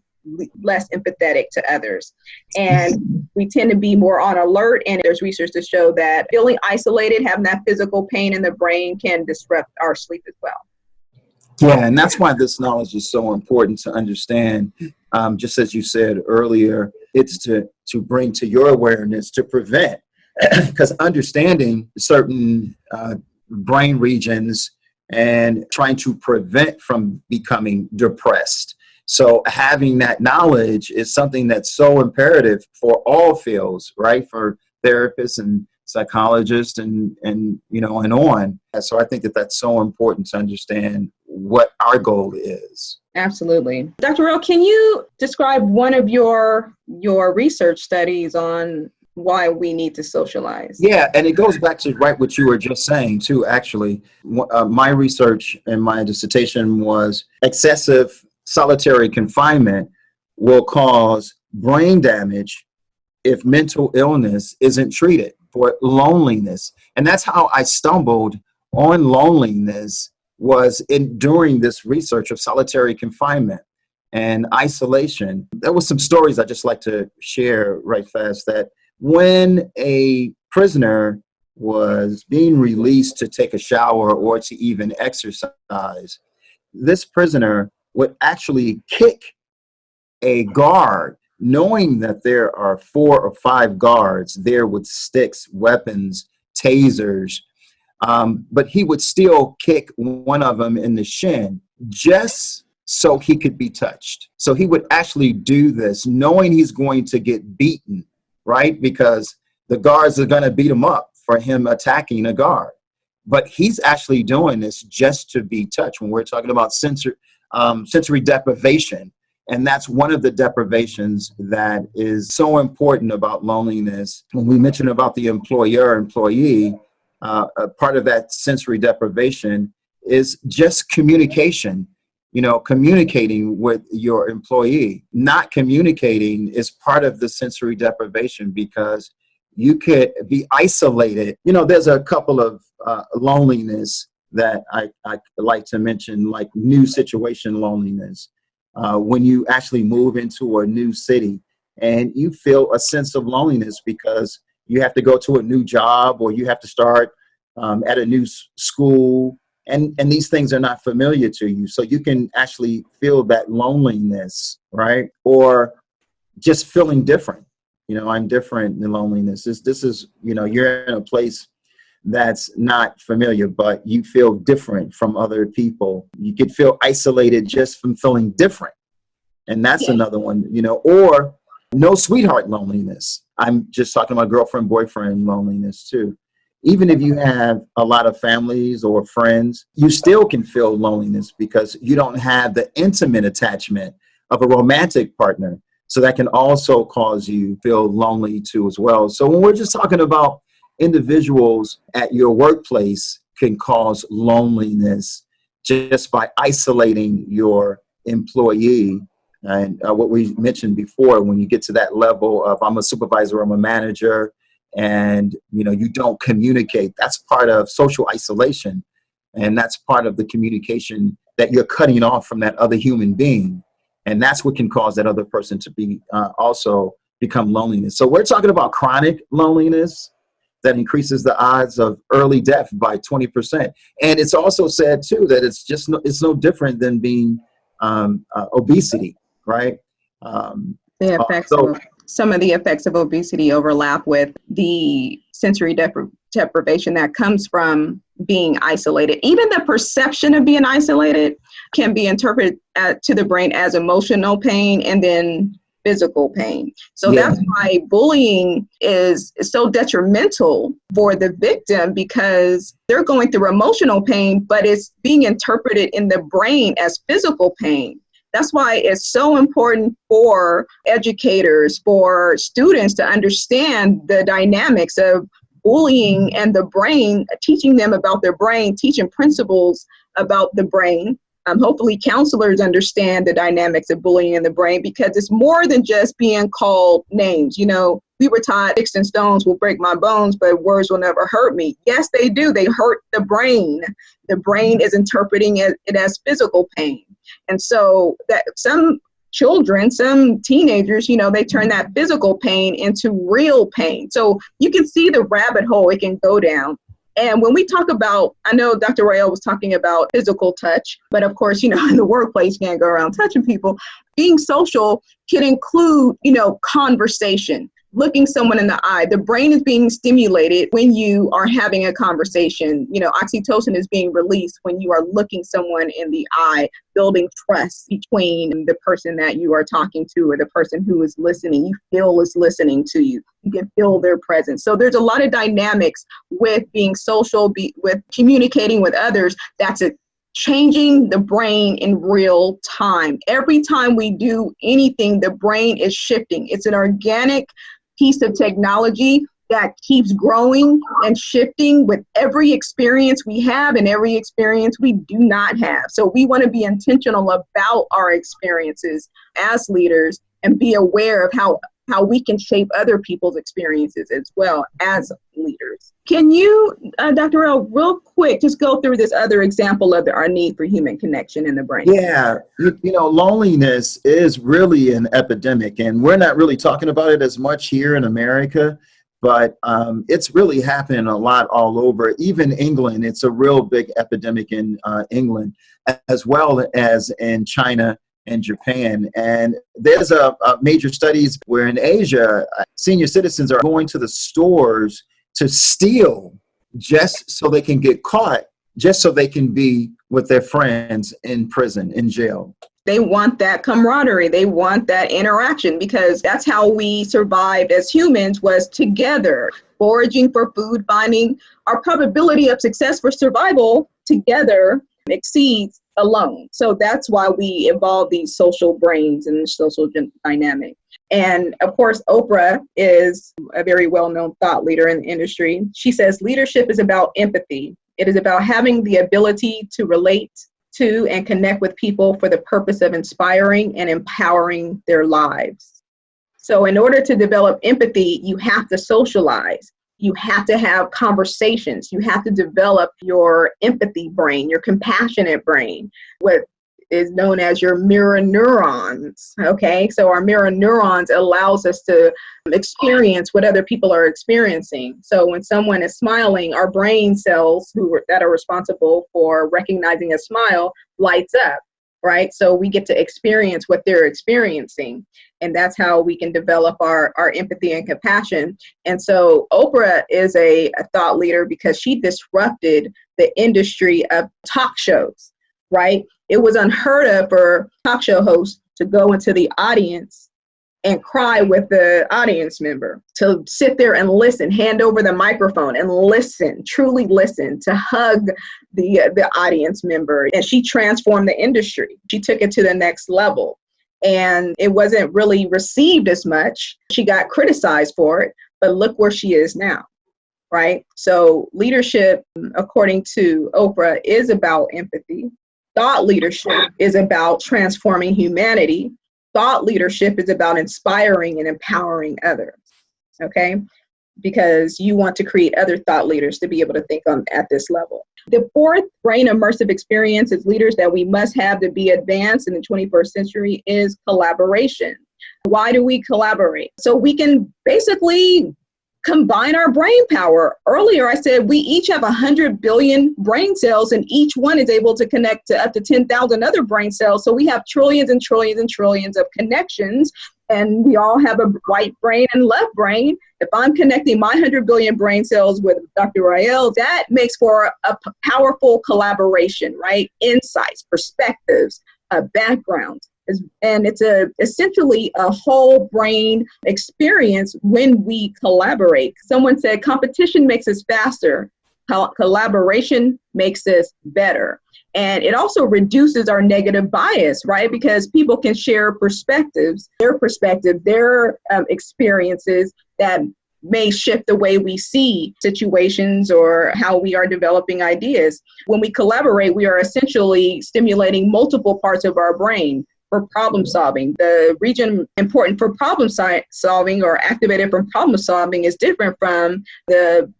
less empathetic to others. And we tend to be more on alert, and there's research to show that feeling isolated, having that physical pain in the brain can disrupt our sleep as well. Yeah, and that's why this knowledge is so important to understand. Just as you said earlier, it's to bring to your awareness to prevent, because understanding certain brain regions and trying to prevent from becoming depressed. So having that knowledge is something that's so imperative for all fields, right? For therapists and psychologists and on. So I think that's so important to understand what our goal is. Absolutely. Dr. Ryeal, can you describe one of your research studies on why we need to socialize? Yeah, and it goes back to what you were just saying too, actually. My research and my dissertation was excessive solitary confinement will cause brain damage if mental illness isn't treated for loneliness. And that's how I stumbled on loneliness, was during this research of solitary confinement and isolation. There was some stories I just like to share right fast, that when a prisoner was being released to take a shower or to even exercise, this prisoner would actually kick a guard, knowing that there are 4 or 5 guards there with sticks, weapons, tasers, but he would still kick one of them in the shin just so he could be touched. So he would actually do this knowing he's going to get beaten, right? Because the guards are going to beat him up for him attacking a guard. But he's actually doing this just to be touched. When we're talking about sensory deprivation, and that's one of the deprivations that is so important about loneliness. When we mention about the employer-employee, part of that sensory deprivation is just communication. Communicating with your employee. Not communicating is part of the sensory deprivation, because you could be isolated. There's a couple of loneliness that I like to mention, like new situation loneliness. When you actually move into a new city and you feel a sense of loneliness because you have to go to a new job, or you have to start at a new school, and these things are not familiar to you. So you can actually feel that loneliness, right? Or just feeling different. I'm different in loneliness. This is, you're in a place that's not familiar, but you feel different from other people. You could feel isolated just from feeling different. And that's another one, or no sweetheart loneliness. I'm just talking about girlfriend, boyfriend loneliness too. Even if you have a lot of families or friends, you still can feel loneliness because you don't have the intimate attachment of a romantic partner. So that can also cause you to feel lonely too as well. So when we're just talking about individuals at your workplace can cause loneliness just by isolating your employee. And what we mentioned before, when you get to that level of I'm a supervisor, I'm a manager, and you don't communicate, that's part of social isolation. And that's part of the communication that you're cutting off from that other human being. And that's what can cause that other person to be also become loneliness. So we're talking about chronic loneliness that increases the odds of early death by 20%. And it's also said too that it's no different than being obesity, right? Some of the effects of obesity overlap with the sensory deprivation that comes from being isolated. Even the perception of being isolated can be interpreted to the brain as emotional pain and then physical pain. So Yeah. that's why bullying is so detrimental for the victim, because they're going through emotional pain, but it's being interpreted in the brain as physical pain. That's why it's so important for educators, for students to understand the dynamics of bullying and the brain, teaching them about their brain, teaching principles about the brain. Hopefully counselors understand the dynamics of bullying in the brain, because it's more than just being called names. You know, we were taught sticks and stones will break my bones, but words will never hurt me. Yes, they do. They hurt the brain. The brain is interpreting it as physical pain. And so that some children, some teenagers, you know, they turn that physical pain into real pain. So you can see the rabbit hole it can go down. And when we talk about, I know Dr. Ryeal was talking about physical touch, but of course, you know, in the workplace, you can't go around touching people. Being social can include, you know, conversation, looking someone in the eye. The brain is being stimulated when you are having a conversation. You know, oxytocin is being released when you are looking someone in the eye, building trust between the person that you are talking to or the person who is listening. You feel is listening to you. You can feel their presence. So there's a lot of dynamics with being social, with communicating with others. That's it. Changing the brain in real time. Every time we do anything, the brain is shifting. It's an organic piece of technology that keeps growing and shifting with every experience we have and every experience we do not have. So we want to be intentional about our experiences as leaders and be aware of how we can shape other people's experiences as well as leaders. Can you, Dr. Ryeal, real quick, just go through this other example of our need for human connection in the brain? Yeah, you know, loneliness is really an epidemic, and we're not really talking about it as much here in America, but it's really happening a lot all over. Even England, it's a real big epidemic in England, as well as in China and Japan. And there's a major studies where in Asia, senior citizens are going to the stores to steal just so they can get caught, just so they can be with their friends in prison, in jail. They want that camaraderie. They want that interaction, because that's how we survived as humans, was together, foraging for food, finding our probability of success for survival together exceeds alone. So that's why we evolved these social brains and the social dynamic. And of course, Oprah is a very well-known thought leader in the industry. She says leadership is about empathy. It is about having the ability to relate to and connect with people for the purpose of inspiring and empowering their lives. So in order to develop empathy, you have to socialize. You have to have conversations. You have to develop your empathy brain, your compassionate brain, what is known as your mirror neurons. Okay, so our mirror neurons allows us to experience what other people are experiencing. So when someone is smiling, our brain cells that are responsible for recognizing a smile lights up, right? So we get to experience what they're experiencing. And that's how we can develop our empathy and compassion. And so Oprah is a thought leader because she disrupted the industry of talk shows, right? It was unheard of for talk show hosts to go into the audience and cry with the audience member, to sit there and listen, hand over the microphone and listen, truly listen, to hug the audience member. And she transformed the industry. She took it to the next level. And it wasn't really received as much. She got criticized for it, but look where she is now, right? So leadership, according to Oprah, is about empathy. Thought leadership is about transforming humanity. Thought leadership is about inspiring and empowering others, okay? Because you want to create other thought leaders to be able to think at this level. The fourth brain-immersive experience as leaders that we must have to be advanced in the 21st century is collaboration. Why do we collaborate? So we can basically combine our brain power. Earlier, I said we each have 100 billion brain cells, and each one is able to connect to up to 10,000 other brain cells. So we have trillions and trillions and trillions of connections, and we all have a right brain and left brain. If I'm connecting my 100 billion brain cells with Dr. Ryeal, that makes for a powerful collaboration, right? Insights, perspectives, backgrounds. And it's essentially a whole brain experience when we collaborate. Someone said competition makes us faster. Collaboration makes us better. And it also reduces our negative bias, right? Because people can share perspectives, their experiences that may shift the way we see situations or how we are developing ideas. When we collaborate, we are essentially stimulating multiple parts of our brain for problem solving. The region important for problem solving or activated from problem solving is different from the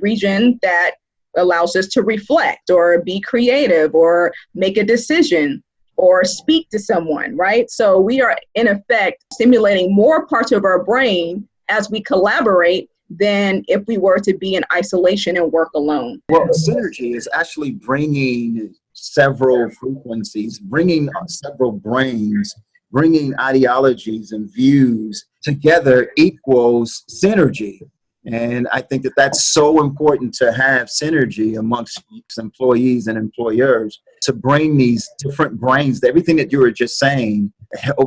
region that allows us to reflect or be creative or make a decision or speak to someone, right? So we are in effect stimulating more parts of our brain as we collaborate than if we were to be in isolation and work alone. Well, synergy is actually bringing several frequencies, bringing several brains, bringing ideologies and views together equals synergy. And I think that that's so important to have synergy amongst employees and employers to bring these different brains. Everything that you were just saying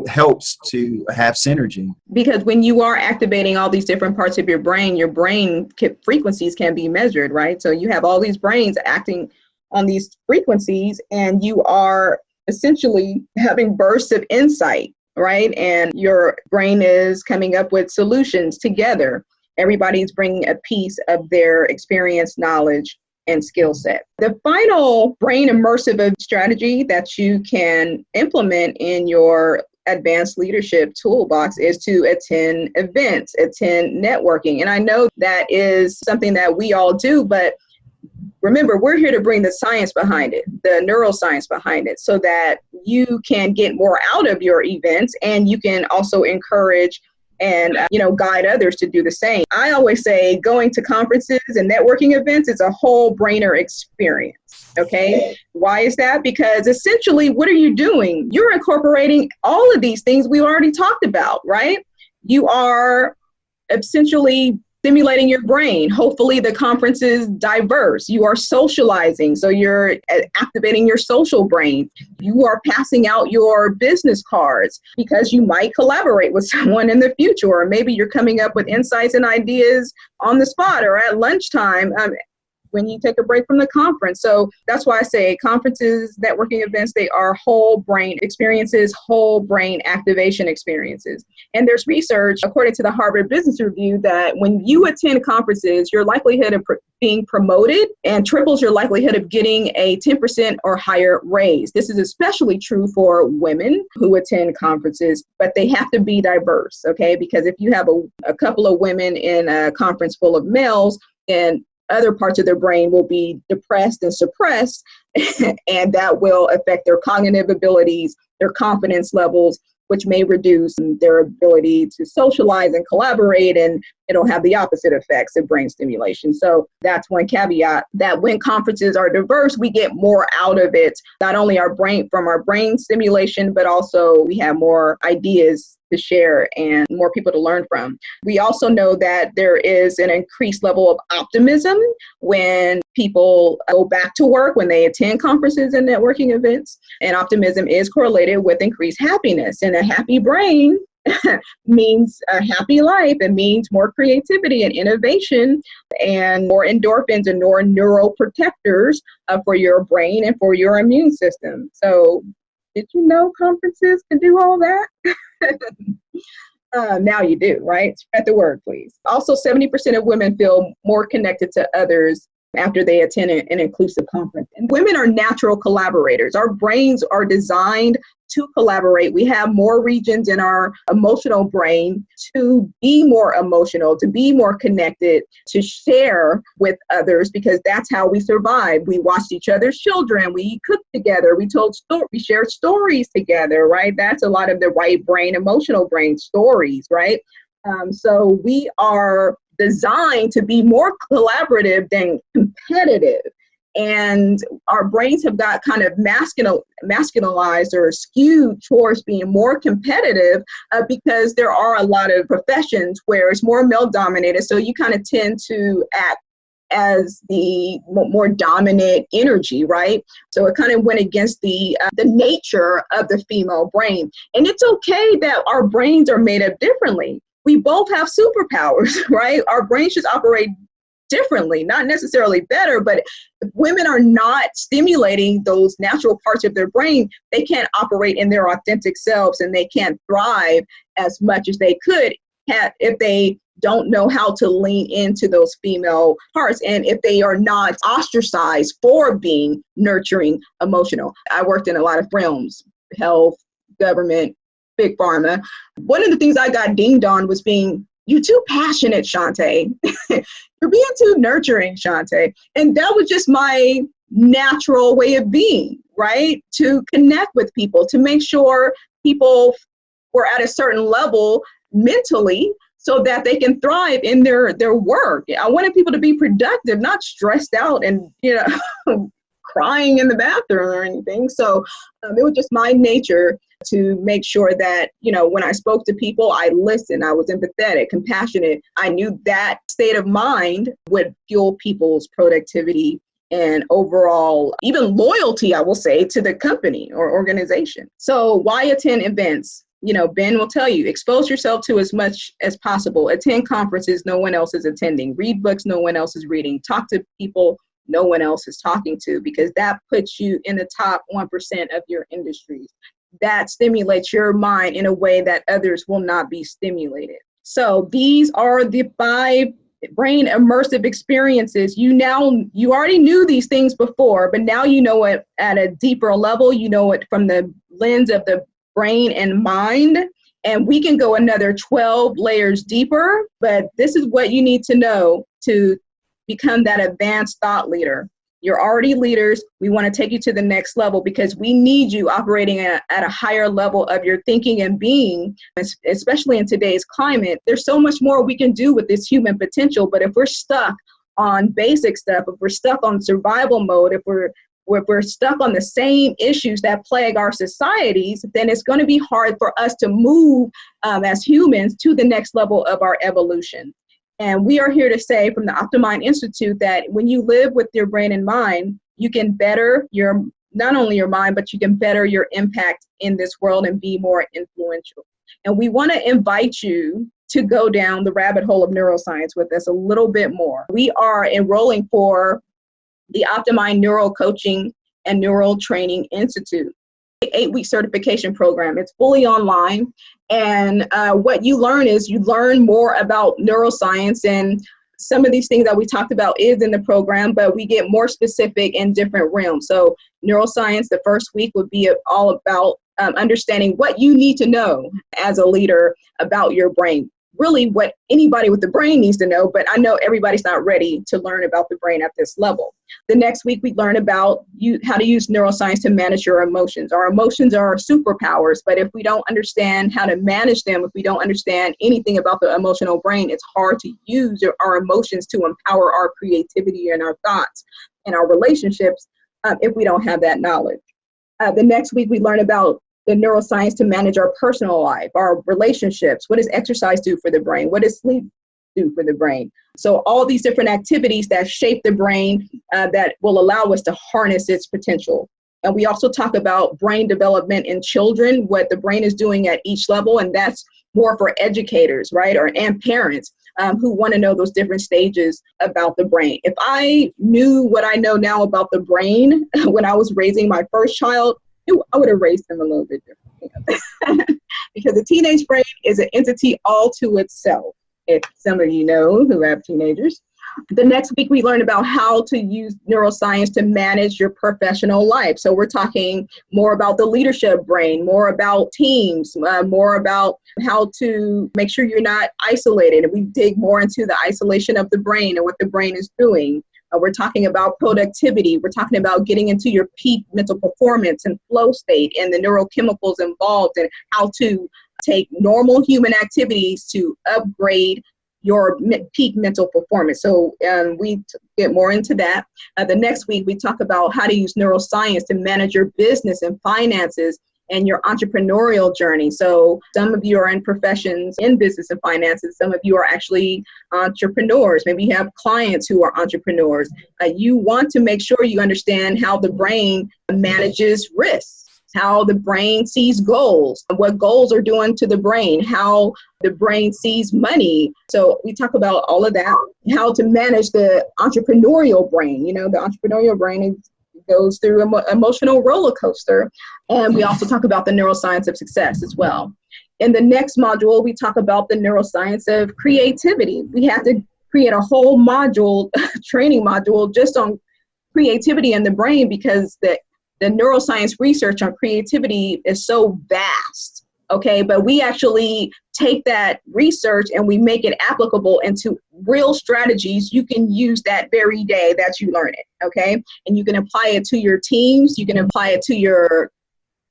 helps to have synergy. Because when you are activating all these different parts of your brain frequencies can be measured, right? So you have all these brains acting on these frequencies and you are essentially having bursts of insight, right? And your brain is coming up with solutions together. Everybody's bringing a piece of their experience, knowledge, and skill set. The final brain-immersive strategy that you can implement in your advanced leadership toolbox is to attend events, attend networking. And I know that is something that we all do, but remember, we're here to bring the science behind it, the neuroscience behind it, so that you can get more out of your events and you can also encourage and guide others to do the same. I always say going to conferences and networking events is a whole brainer experience. Okay. Why is that? Because essentially, what are you doing? You're incorporating all of these things we already talked about, right? You are essentially stimulating your brain. Hopefully the conference is diverse. You are socializing. So you're activating your social brain. You are passing out your business cards because you might collaborate with someone in the future, or maybe you're coming up with insights and ideas on the spot or at lunchtime. When you take a break from the conference. So that's why I say conferences, networking events, they are whole brain experiences, whole brain activation experiences. And there's research, according to the Harvard Business Review, that when you attend conferences, your likelihood of being promoted and triples your likelihood of getting a 10% or higher raise. This is especially true for women who attend conferences, but they have to be diverse, okay? Because if you have a couple of women in a conference full of males, then other parts of their brain will be depressed and suppressed, and that will affect their cognitive abilities, their confidence levels, which may reduce their ability to socialize and collaborate, and it'll have the opposite effects of brain stimulation. So that's one caveat, that when conferences are diverse, we get more out of it, not only from our brain stimulation, but also we have more ideas to share and more people to learn from. We also know that there is an increased level of optimism when people go back to work, when they attend conferences and networking events. And optimism is correlated with increased happiness. And a happy brain means a happy life. It means more creativity and innovation and more endorphins and more neuroprotectors for your brain and for your immune system. So did you know conferences can do all that? Now you do, right? Spread the word, please. Also, 70% of women feel more connected to others after they attend an inclusive conference. And women are natural collaborators. Our brains are designed to collaborate. We have more regions in our emotional brain to be more emotional, to be more connected, to share with others, because that's how we survive. We watched each other's children. We cooked together. We shared stories together, right? That's a lot of the right brain, emotional brain stories, right? So we are designed to be more collaborative than competitive. And our brains have got kind of masculinized or skewed towards being more competitive because there are a lot of professions where it's more male dominated. So you kind of tend to act as the more dominant energy, right? So it kind of went against the nature of the female brain. And it's okay that our brains are made up differently. We both have superpowers, right? Our brains just operate differently, not necessarily better, but if women are not stimulating those natural parts of their brain, they can't operate in their authentic selves, and they can't thrive as much as they could if they don't know how to lean into those female parts, and if they are not ostracized for being nurturing, emotional. I worked in a lot of realms: health, government, big pharma. One of the things I got dinged on was being, "You're too passionate, Shonté." "You're being too nurturing, Shonté." And that was just my natural way of being, right? To connect with people, to make sure people were at a certain level mentally so that they can thrive in their work. I wanted people to be productive, not stressed out and, crying in the bathroom or anything. So it was just my nature to make sure that, when I spoke to people, I listened, I was empathetic, compassionate. I knew that state of mind would fuel people's productivity and overall, even loyalty, I will say, to the company or organization. So why attend events? Ben will tell you, expose yourself to as much as possible. Attend conferences no one else is attending. Read books no one else is reading. Talk to people no one else is talking to, because that puts you in the top 1% of your industries. That stimulates your mind in a way that others will not be stimulated. So these are the 5 brain immersive experiences. You already knew these things before, but now you know it at a deeper level. You know it from the lens of the brain and mind, and we can go another 12 layers deeper, but this is what you need to know to become that advanced thought leader. You're already leaders. We want to take you to the next level because we need you operating at a higher level of your thinking and being, especially in today's climate. There's so much more we can do with this human potential, but if we're stuck on basic stuff, if we're stuck on survival mode, if we're stuck on the same issues that plague our societies, then it's going to be hard for us to move as humans to the next level of our evolution. And we are here to say from the Optimind Institute that when you live with your brain and mind, you can better not only your mind, but you can better your impact in this world and be more influential. And we want to invite you to go down the rabbit hole of neuroscience with us a little bit more. We are enrolling for the Optimind Neuro Coaching and Neural Training Institute, 8-week certification program. It's fully online. And what you learn is you learn more about neuroscience, and some of these things that we talked about is in the program, but we get more specific in different realms. So neuroscience, the first week would be all about understanding what you need to know as a leader about your brain. Really what anybody with the brain needs to know, but I know everybody's not ready to learn about the brain at this level. The next week, we learn about how to use neuroscience to manage your emotions. Our emotions are our superpowers, but if we don't understand how to manage them, if we don't understand anything about the emotional brain, it's hard to use our emotions to empower our creativity and our thoughts and our relationships if we don't have that knowledge. The next week, we learn about the neuroscience to manage our personal life, our relationships. What does exercise do for the brain? What does sleep do for the brain? So all these different activities that shape the brain that will allow us to harness its potential. And we also talk about brain development in children, what the brain is doing at each level. And that's more for educators, right? And parents who want to know those different stages about the brain. If I knew what I know now about the brain when I was raising my first child, I would have raised them a little bit differently. Because the teenage brain is an entity all to itself, if some of you know who have teenagers. The next week, we learn about how to use neuroscience to manage your professional life. So we're talking more about the leadership brain, more about teams, more about how to make sure you're not isolated. And we dig more into the isolation of the brain and what the brain is doing. We're talking about productivity. We're talking about getting into your peak mental performance and flow state and the neurochemicals involved and how to take normal human activities to upgrade your peak mental performance. So we get more into that. The next week, we talk about how to use neuroscience to manage your business and finances and your entrepreneurial journey. So some of you are in professions in business and finances. Some of you are actually entrepreneurs. Maybe you have clients who are entrepreneurs. You want to make sure you understand how the brain manages risks, how the brain sees goals, what goals are doing to the brain, how the brain sees money. So we talk about all of that, how to manage the entrepreneurial brain. You know, the entrepreneurial brain goes through an emotional roller coaster. And we also talk about the neuroscience of success as well. In the next module, we talk about the neuroscience of creativity. We have to create a whole module, training module, just on creativity in the brain, because the neuroscience research on creativity is so vast, okay? But we actually take that research and we make it applicable into real strategies you can use that very day that you learn it, okay? And you can apply it to your teams, you can apply it to your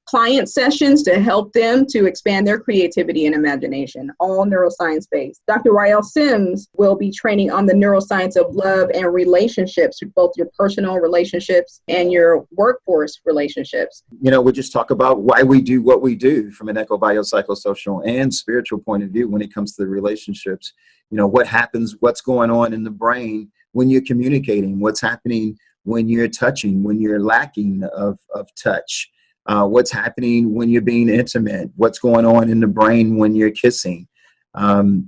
client sessions to help them to expand their creativity and imagination, all neuroscience-based. Dr. Ryeal Simms will be training on the neuroscience of love and relationships, both your personal relationships and your workforce relationships. You know, we just talk about why we do what we do from an eco-biopsychosocial and spiritual point of view when it comes to the relationships. You know, what happens, what's going on in the brain when you're communicating, what's happening when you're touching, when you're lacking of touch. What's happening when you're being intimate, what's going on in the brain when you're kissing,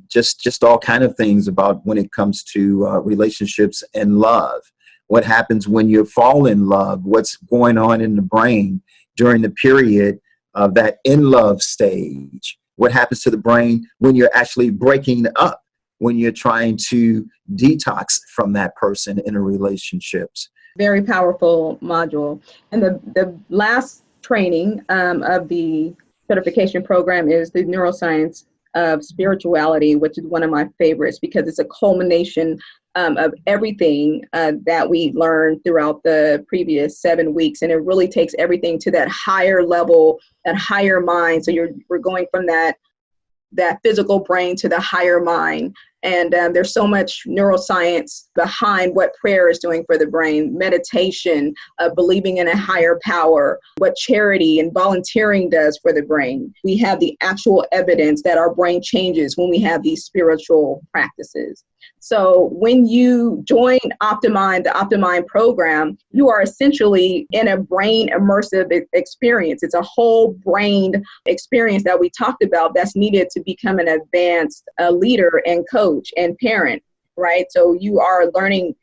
just all kind of things about when it comes to relationships and love. What happens when you fall in love, what's going on in the brain during the period of that in love stage. What happens to the brain when you're actually breaking up, when you're trying to detox from that person in a relationships. Very powerful module. And the last training of the certification program is the neuroscience of spirituality, which is one of my favorites because it's a culmination of everything that we learned throughout the previous 7 weeks. And it really takes everything to that higher level, that higher mind. So we're going from that physical brain to the higher mind. And there's so much neuroscience behind what prayer is doing for the brain, meditation, believing in a higher power, what charity and volunteering does for the brain. We have the actual evidence that our brain changes when we have these spiritual practices. So when you join Optimind, the Optimind program, you are essentially in a brain-immersive experience. It's a whole brain experience that we talked about that's needed to become an advanced leader and coach and parent, right? So you're learning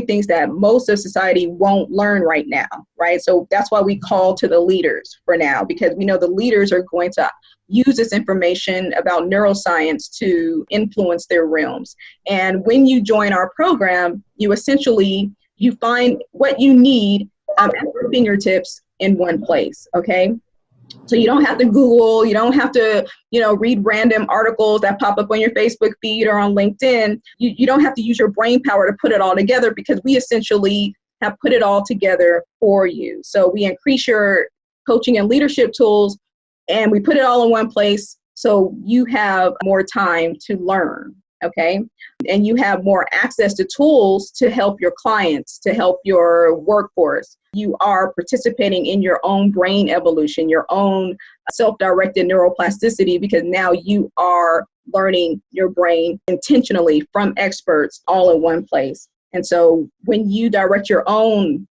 things that most of society won't learn right now, right? So that's why we call to the leaders for now, because we know the leaders are going to use this information about neuroscience to influence their realms. And when you join our program, you find what you need at your fingertips in one place, okay? So you don't have to Google, you don't have to, read random articles that pop up on your Facebook feed or on LinkedIn. You don't have to use your brain power to put it all together because we essentially have put it all together for you. So we increase your coaching and leadership tools and we put it all in one place so you have more time to learn, okay? And you have more access to tools to help your clients, to help your workforce. You are participating in your own brain evolution, your own self-directed neuroplasticity, because now you are learning your brain intentionally from experts all in one place. And so when you direct your own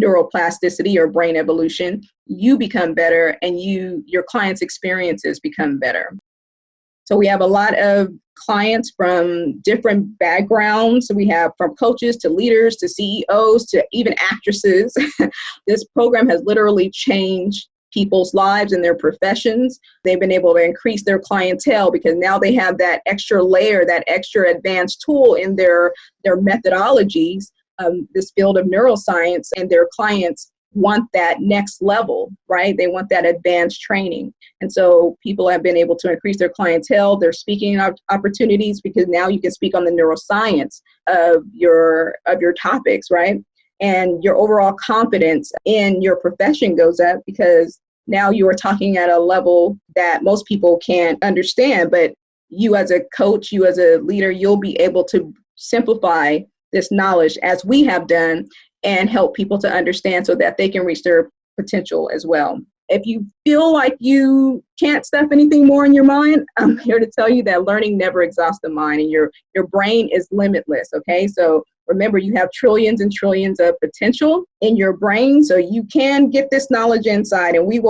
neuroplasticity or brain evolution, you become better and your clients' experiences become better. So we have a lot of clients from different backgrounds. We have from coaches to leaders to CEOs to even actresses. This program has literally changed people's lives and their professions. They've been able to increase their clientele because now they have that extra layer, that extra advanced tool in their methodologies, this field of neuroscience, and their clients want that next level, right? They want that advanced training. And so people have been able to increase their clientele, their speaking opportunities, because now you can speak on the neuroscience of your topics, right? And your overall confidence in your profession goes up because now you are talking at a level that most people can't understand. But you as a coach, you as a leader, you'll be able to simplify this knowledge as we have done and help people to understand so that they can reach their potential as well. If you feel like you can't stuff anything more in your mind, I'm here to tell you that learning never exhausts the mind, and your brain is limitless, okay? So remember, you have trillions and trillions of potential in your brain, so you can get this knowledge inside, and we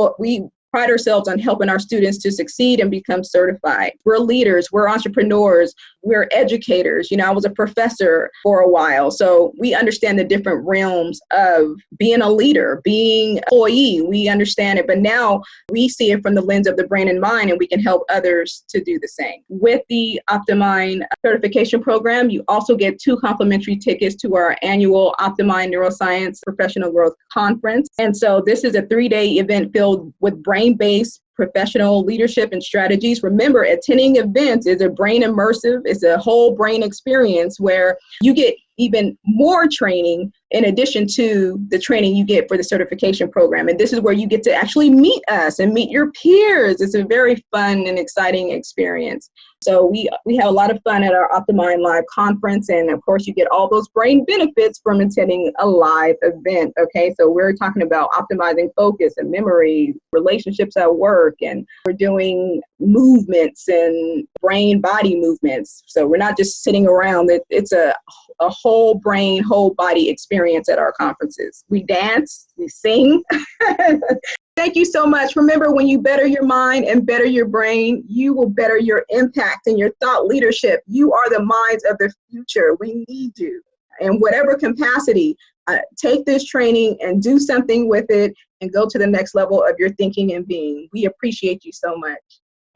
pride ourselves on helping our students to succeed and become certified. We're leaders, we're entrepreneurs, we're educators. I was a professor for a while, so we understand the different realms of being a leader, being an employee. We understand it, but now we see it from the lens of the brain and mind, and we can help others to do the same. With the Optimind certification program, you also get 2 complimentary tickets to our annual Optimind Neuroscience Professional Growth Conference. And so this is a 3-day event filled with brain-based professional leadership and strategies. Remember, attending events is a brain immersive. It's a whole brain experience where you get even more training in addition to the training you get for the certification program. And this is where you get to actually meet us and meet your peers. It's a very fun and exciting experience. So we have a lot of fun at our Optimind Live conference. And of course, you get all those brain benefits from attending a live event. Okay, so we're talking about optimizing focus and memory, relationships at work, and we're doing movements and brain body movements. So we're not just sitting around. It's a whole brain, whole body experience at our conferences. We dance, we sing. Thank you so much. Remember, when you better your mind and better your brain, you will better your impact and your thought leadership. You are the minds of the future. We need you in whatever capacity. Take this training and do something with it and go to the next level of your thinking and being. We appreciate you so much.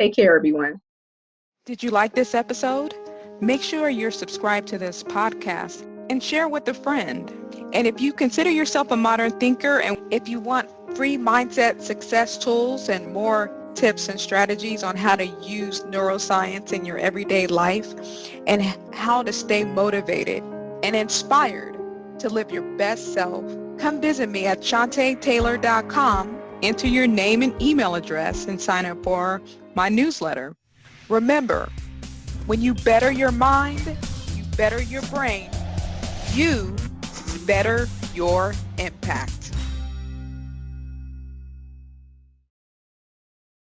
Take care, everyone. Did you like this episode? Make sure you're subscribed to this podcast and share with a friend. And if you consider yourself a modern thinker, and if you want free mindset success tools and more tips and strategies on how to use neuroscience in your everyday life and how to stay motivated and inspired to live your best self, come visit me at ShontéTaylor.com, enter your name and email address, and sign up for my newsletter. Remember, when you better your mind, you better your brain, you better your impact.